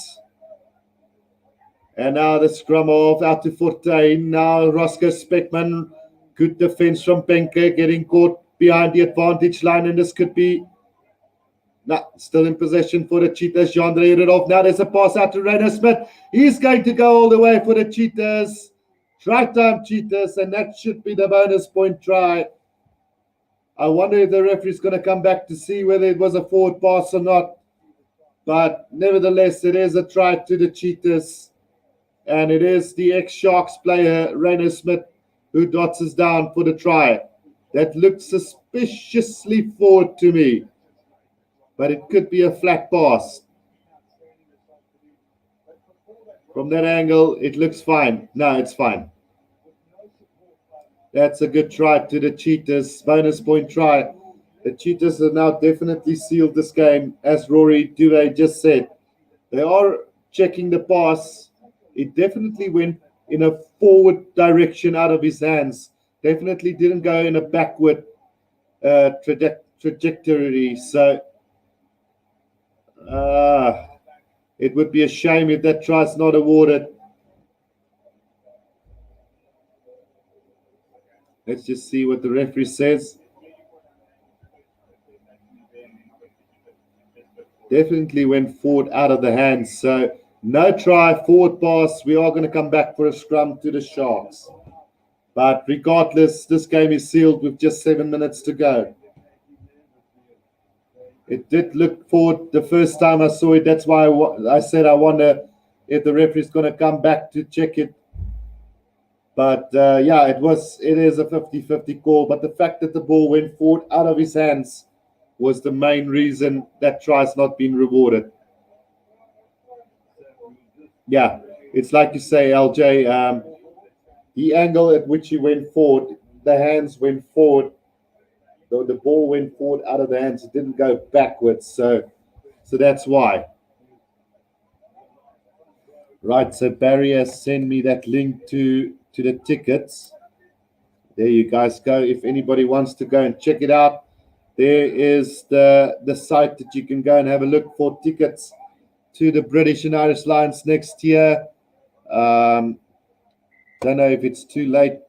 And now the scrum off out to Bloemfontein. Now Roscoe Speckman. Good defense from Penke, getting caught behind the advantage line, and this could be still in possession for the Cheetahs. Jean read it off. Now there's a pass out to Rainer Smith. He's going to go all the way for the Cheetahs. Try time Cheetahs, and that should be the bonus point try. I wonder if the referee's going to come back to see whether it was a forward pass or not. But nevertheless, it is a try to the Cheetahs. And it is the ex-Sharks player, Rainer Smith, who dots us down for the try. That looked suspiciously forward to me. But it could be a flat pass. From that angle, it looks fine. No, it's fine. That's a good try to the Cheetahs. Bonus point try. The Cheetahs have now definitely sealed this game, as Rory Duvey just said. They are checking the pass. It definitely went in a forward direction out of his hands. Definitely didn't go in a backward trajectory. So it would be a shame if that try is not awarded. Let's just see what the referee says. Definitely went forward out of the hands. So no try, forward pass. We are going to come back for a scrum to the Sharks. But regardless, this game is sealed with just 7 minutes to go. It did look forward the first time I saw it. That's why I said I wonder if the referee is going to come back to check it. But yeah, it is a 50-50 call. But the fact that the ball went forward out of his hands was the main reason that try has not been rewarded. Yeah, it's like you say, LJ. The angle at which he went forward, the hands went forward. The ball went forward out of the hands. It didn't go backwards. So that's why. Right, so Barry has sent me that link to the tickets. There you guys go. If anybody wants to go and check it out, there is the site that you can go and have a look for tickets to the British and Irish Lions next year. Don't know if it's too late,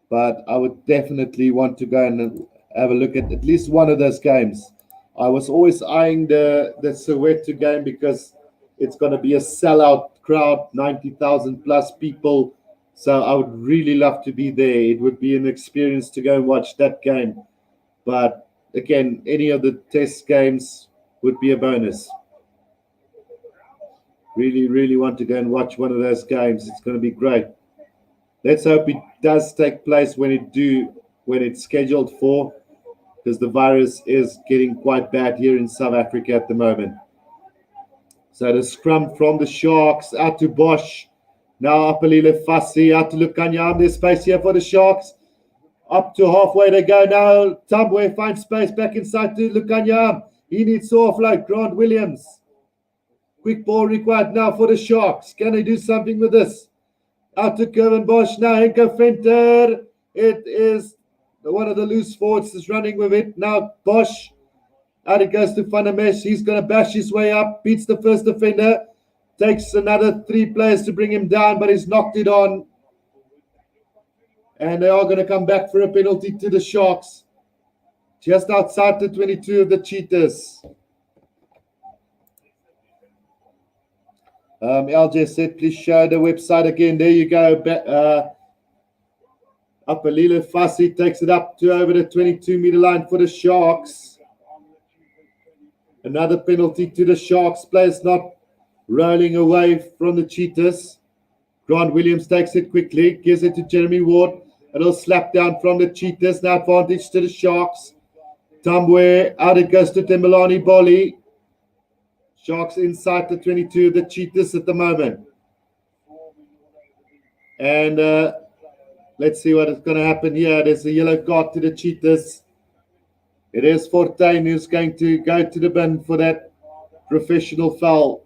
but I would definitely want to go and have a look at least one of those games. I was always eyeing the Soweto game because it's going to be a sellout crowd, 90,000 plus people. So I would really love to be there. It would be an experience to go and watch that game. But again, any of the test games would be a bonus. Really, really want to go and watch one of those games. It's going to be great. Let's hope it does take place when it's scheduled for, because the virus is getting quite bad here in South Africa at the moment. So the scrum from the Sharks out to Bosch. Now Apalile Fassi out to Lukanyam. There's space here for the Sharks. Up to halfway they go now. Tambwe finds space back inside to Lukanyam. He needs to offload. Grant Williams. Quick ball required now for the Sharks. Can they do something with this? Out to Kevin Bosch now. Henko Venter. It is one of the loose forwards is running with it. Now Bosch. Out it goes to Van der Mesh. He's going to bash his way up. Beats the first defender. Takes another 3 players to bring him down, but he's knocked it on. And they are going to come back for a penalty to the Sharks. Just outside the 22 of the Cheetahs. LJ said, please show the website again. There you go. Apalile Fassi takes it up to over the 22-meter line for the Sharks. Another penalty to the Sharks. Players not rolling away from the Cheetahs. Grant Williams takes it quickly. Gives it to Jeremy Ward. A little slap down from the Cheetahs. Now advantage to the Sharks. Tambwe. Out it goes to Tembelani Boli. Sharks inside the 22 of the Cheetahs at the moment. And let's see what is going to happen here. There's a yellow card to the Cheetahs. It is Fontein who's going to go to the bin for that professional foul.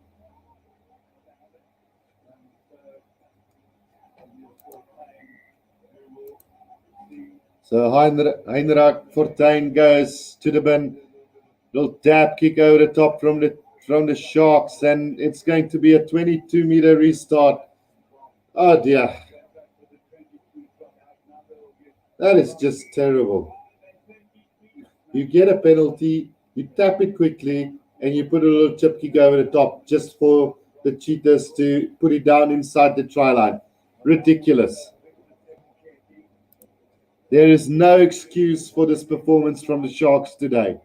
So Heinrich Fontein goes to the bin. Little dab kick over the top from the Sharks, and it's going to be a 22-meter restart. Oh dear. That is just terrible. You get a penalty, you tap it quickly, and you put a little chip kick over the top just for the Cheetahs to put it down inside the try line. Ridiculous. There is no excuse for this performance from the Sharks today.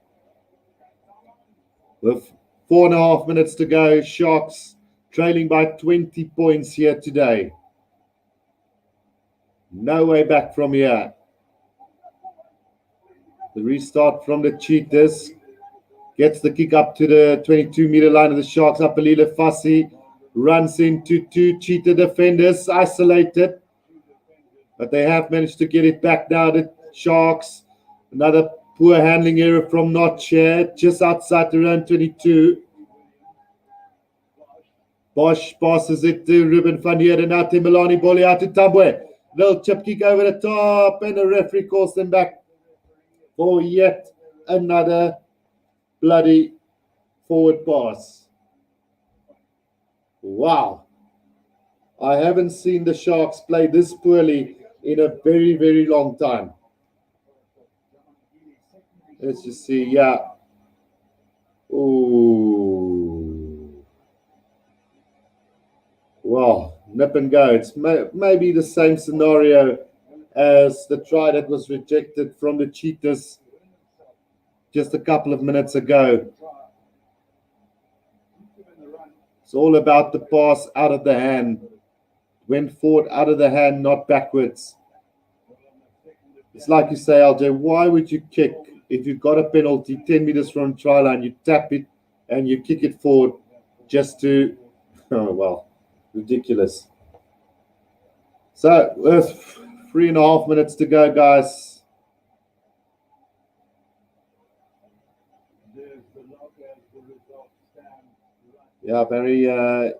With 4.5 minutes to go, Sharks trailing by 20 points here today. No way back from here. The restart from the Cheetahs gets the kick up to the 22-meter line of the Sharks. Apalile Fassi runs into 2 Cheetah defenders, isolated. But they have managed to get it back now. The Sharks, another poor handling error from Notch here, just outside the round 22. Bosch passes it to Ruben van Heerden. Now Tembelani Boli out to Tambwe. Little chip kick over the top, and the referee calls them back for yet another bloody forward pass. Wow. I haven't seen the Sharks play this poorly in a very, very long time. Let's just see. Yeah. Ooh. Wow. Nip and go. It's maybe the same scenario as the try that was rejected from the Cheetahs just a couple of minutes ago. It's all about the pass out of the hand. Went forward out of the hand, not backwards. It's like you say, LJ, why would you kick if you've got a penalty 10 meters from the try line, you tap it and you kick it forward just to, oh, well, ridiculous. So, with 3.5 minutes to go, guys. Yeah, Barry,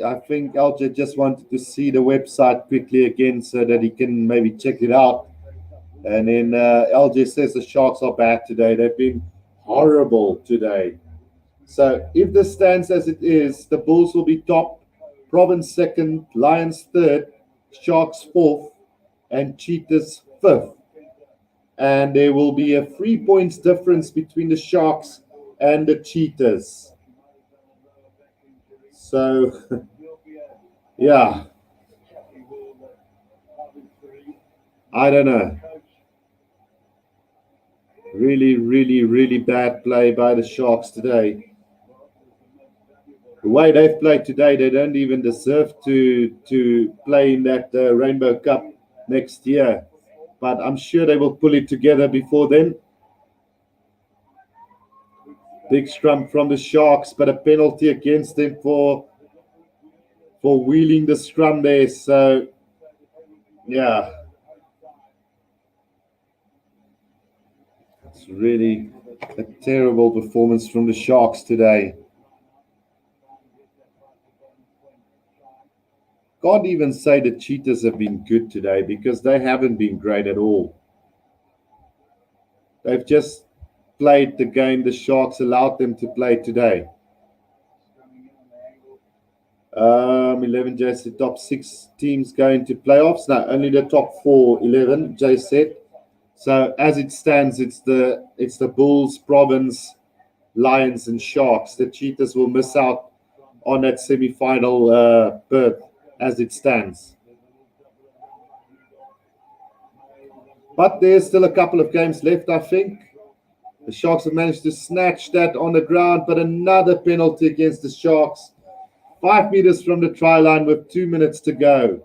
I think LJ just wanted to see the website quickly again so that he can maybe check it out. And then LJ says the Sharks are bad today. They've been horrible today. So if this stands as it is, the Bulls will be top, Province second, Lions third, Sharks fourth, and Cheetahs fifth. And there will be a 3 points difference between the Sharks and the Cheetahs. So, yeah, I don't know. Really, really, really bad play by the Sharks today. The way they've played today, they don't even deserve to play in that Rainbow Cup next year. But I'm sure they will pull it together before then. Big scrum from the Sharks, but a penalty against them for wheeling the scrum there. So, yeah. It's really a terrible performance from the Sharks today. Can't even say the Cheetahs have been good today because they haven't been great at all. They've just played the game the Sharks allowed them to play today. 11, Jay said top 6 teams going to playoffs. No, only the top 4, 11, Jay said. So as it stands, it's the Bulls, Province, Lions, and Sharks. The Cheetahs will miss out on that semi-final berth as it stands. But there's still a couple of games left, I think. The Sharks have managed to snatch that on the ground, but another penalty against the Sharks. 5 meters from the try line with 2 minutes to go.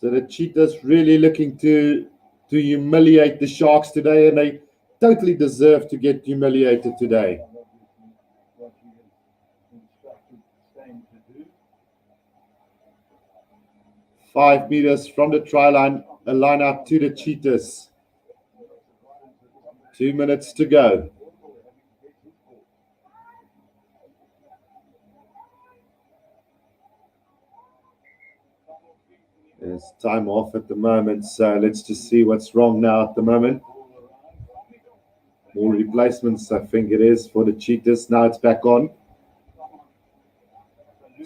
So the Cheetahs really looking to humiliate the Sharks today, and they totally deserve to get humiliated today. Five meters from the try line, a line out to the Cheetahs. 2 minutes to go. There's time off at the moment, so let's just see what's wrong now at the moment. More replacements, I think it is, for the Cheetahs. Now it's back on.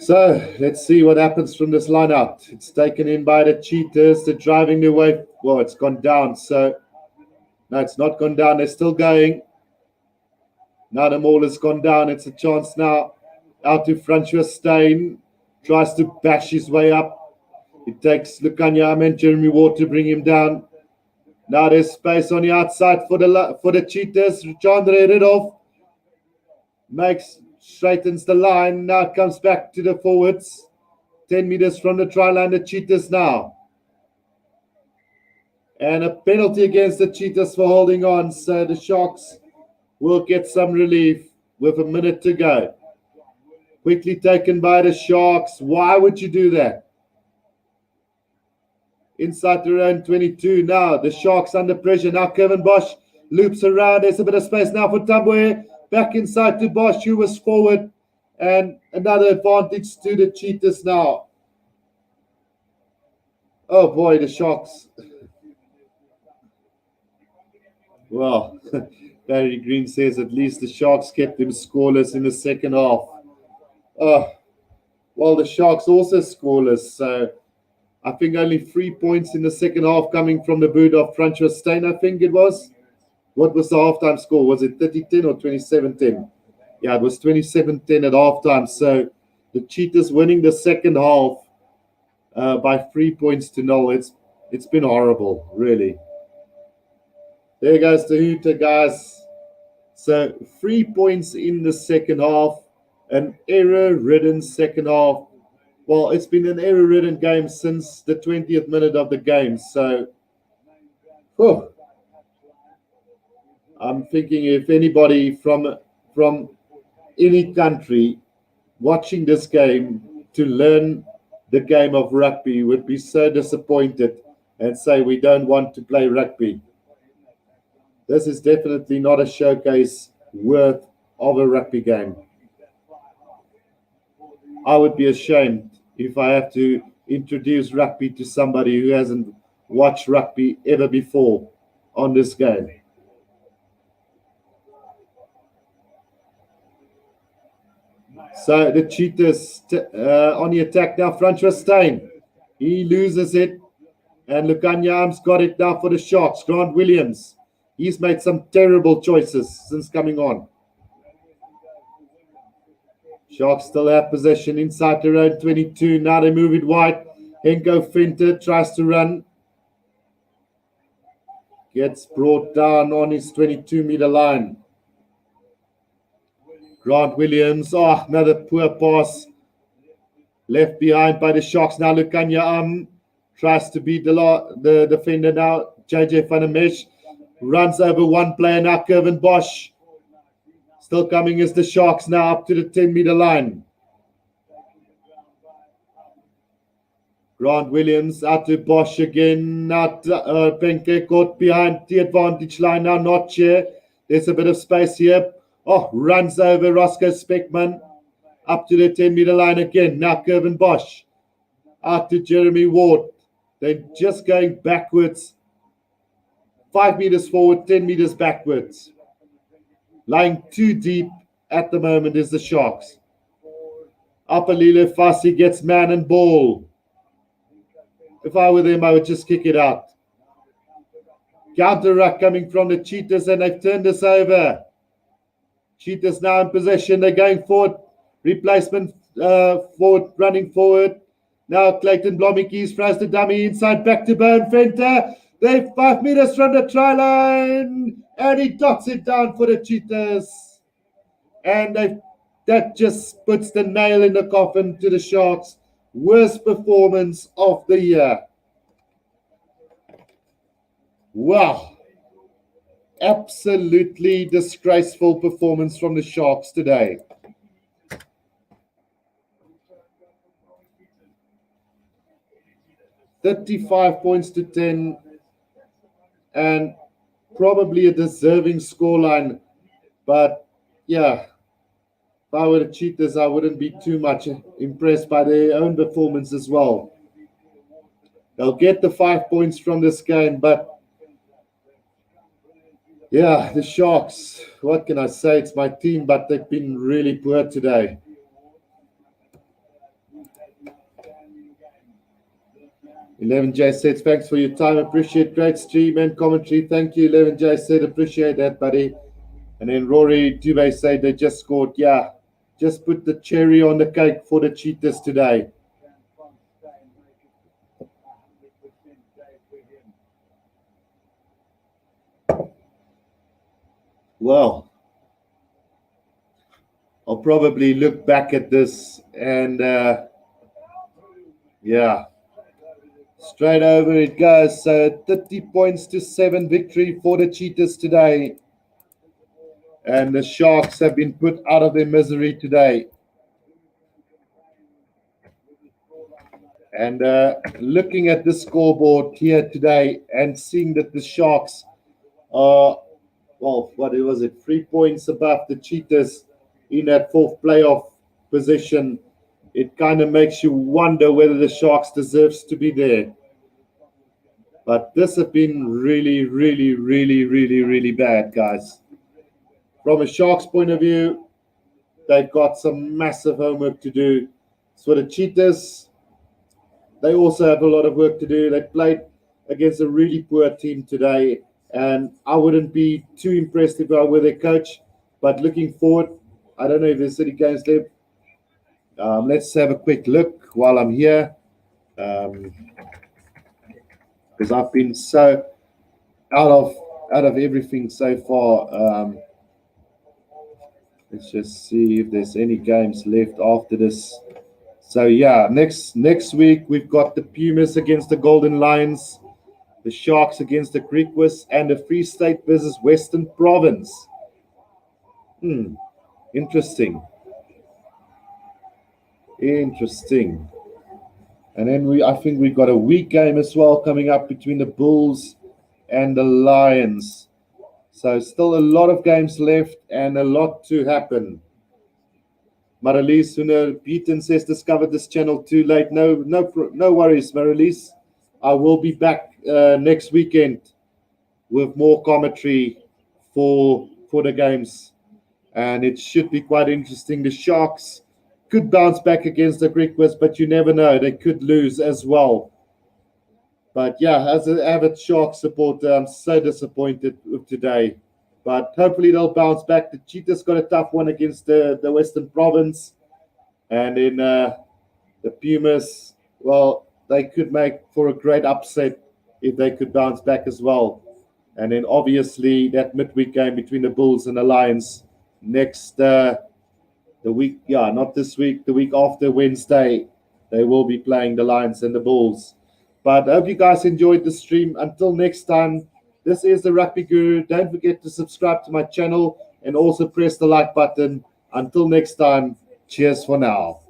So let's see what happens from this line out. It's taken in by the Cheetahs. They're driving their way. Well, it's gone down. So no, it's not gone down. They're still going. Now the maul has gone down. It's a chance now. Out to Bloemfontein. Tries to bash his way up. It takes Lukanya and Jeremy Ward to bring him down. Now there's space on the outside for the Cheetahs. Chandra Ridolf straightens the line. Now it comes back to the forwards. 10 meters from the try line, the Cheetahs now. And a penalty against the Cheetahs for holding on. So the Sharks will get some relief with a minute to go. Quickly taken by the Sharks. Why would you do that? Inside their own 22 now. The Sharks under pressure. Now Kevin Bosch loops around. There's a bit of space now for Tambwe. Back inside to Bosch, who was forward. And another advantage to the Cheetahs now. Oh boy, the Sharks. Well, Barry Green says at least the Sharks kept them scoreless in the second half. Well, the Sharks also scoreless. So I think only 3 points in the second half coming from the boot of Bloemfontein, I think it was. What was the halftime score? Was it 30-10 or 27-10? Yeah, it was 27-10 at halftime. So the Cheetahs winning the second half by 3 points to 0. It's been horrible, really. There goes the hooter, guys. So 3 points in the second half. An error-ridden second half. Well, it's been an error-ridden game since the 20th minute of the game. So, I'm thinking if anybody from any country watching this game to learn the game of rugby would be so disappointed and say we don't want to play rugby. This is definitely not a showcase worth of a rugby game. I would be ashamed if I have to introduce rugby to somebody who hasn't watched rugby ever before on this game. So the Cheetahs on the attack now. Bloemfontein, he loses it, and Lukanyam's got it now for the Sharks. Grant Williams, he's made some terrible choices since coming on. Sharks still have possession inside their own 22. Now they move it wide. Henko Venter tries to run. Gets brought down on his 22-meter line. Grant Williams, another poor pass. Left behind by the Sharks. Now Lukanya tries to beat the defender now. JJ van der Mesh runs over one player now. Kevin Bosch. Still coming is the Sharks now up to the 10-meter line. Grant Williams out to Bosch again. Now Penke caught behind the advantage line now. Not here. There's a bit of space here. Runs over Roscoe Speckman up to the 10-meter line again. Now Kevin Bosch out to Jeremy Ward. They're just going backwards. 5 meters forward, 10 meters backwards. Lying too deep at the moment is the Sharks. Apalile Fassi gets man and ball. If I were them, I would just kick it out. Counter ruck coming from the Cheetahs, and they've turned this over. Cheetahs now in possession. They're going forward. Replacement forward, running forward. Now Clayton Blommetjies throws the dummy inside, back to Bloemfontein. They're 5 meters from the try line, and he dots it down for the Cheetahs. And that just puts the nail in the coffin to the Sharks. Worst performance of the year. Wow. Absolutely disgraceful performance from the Sharks today. $35 points to 10, and probably a deserving scoreline. But yeah, if I were the Cheetahs, I wouldn't be too much impressed by their own performance as well. They'll get the 5 points from this game, but yeah, the Sharks, what can I say? It's my team, but they've been really poor today. $11J said, thanks for your time. Appreciate great stream and commentary. Thank you, $11J said. Appreciate that, buddy. And then Rory Dubé said they just scored. Yeah, just put the cherry on the cake for the Cheetahs today. Well, I'll probably look back at this and yeah, straight over it goes. So 30 points to 7 victory for the Cheetahs today. And the Sharks have been put out of their misery today. And looking at the scoreboard here today and seeing that the Sharks are, well, what was it, 3 points above the Cheetahs in that fourth playoff position, it kind of makes you wonder whether the Sharks deserves to be there. But this has been really, really, really, really, really bad, guys. From a Sharks point of view, they've got some massive homework to do. So the Cheetahs, they also have a lot of work to do. They played against a really poor team today, and I wouldn't be too impressed if I were their coach. But looking forward, I don't know if there's any games left. Let's have a quick look while I'm here, because I've been so out of everything so far. Let's just see if there's any games left after this. So yeah, next week we've got the Pumas against the Golden Lions, the Sharks against the Griquas, and the Free State versus Western Province. Interesting. And then I think we've got a week game as well coming up between the Bulls and the Lions. So still a lot of games left and a lot to happen. Marlies Beaton says discovered this channel too late. No worries, Marlies. I will be back next weekend with more commentary for the games, and it should be quite interesting. The Sharks could bounce back against the Griquas, but you never know. They could lose as well. But yeah, as an avid Sharks supporter, I'm so disappointed with today. But hopefully they'll bounce back. The Cheetahs got a tough one against the Western Province. And then the Pumas, well, they could make for a great upset if they could bounce back as well. And then obviously that midweek game between the Bulls and the Lions next the week, not this week, the week after Wednesday, they will be playing the Lions and the Bulls. But I hope you guys enjoyed the stream. Until next time, this is the Rugby Guru. Don't forget to subscribe to my channel and also press the like button. Until next time, cheers for now.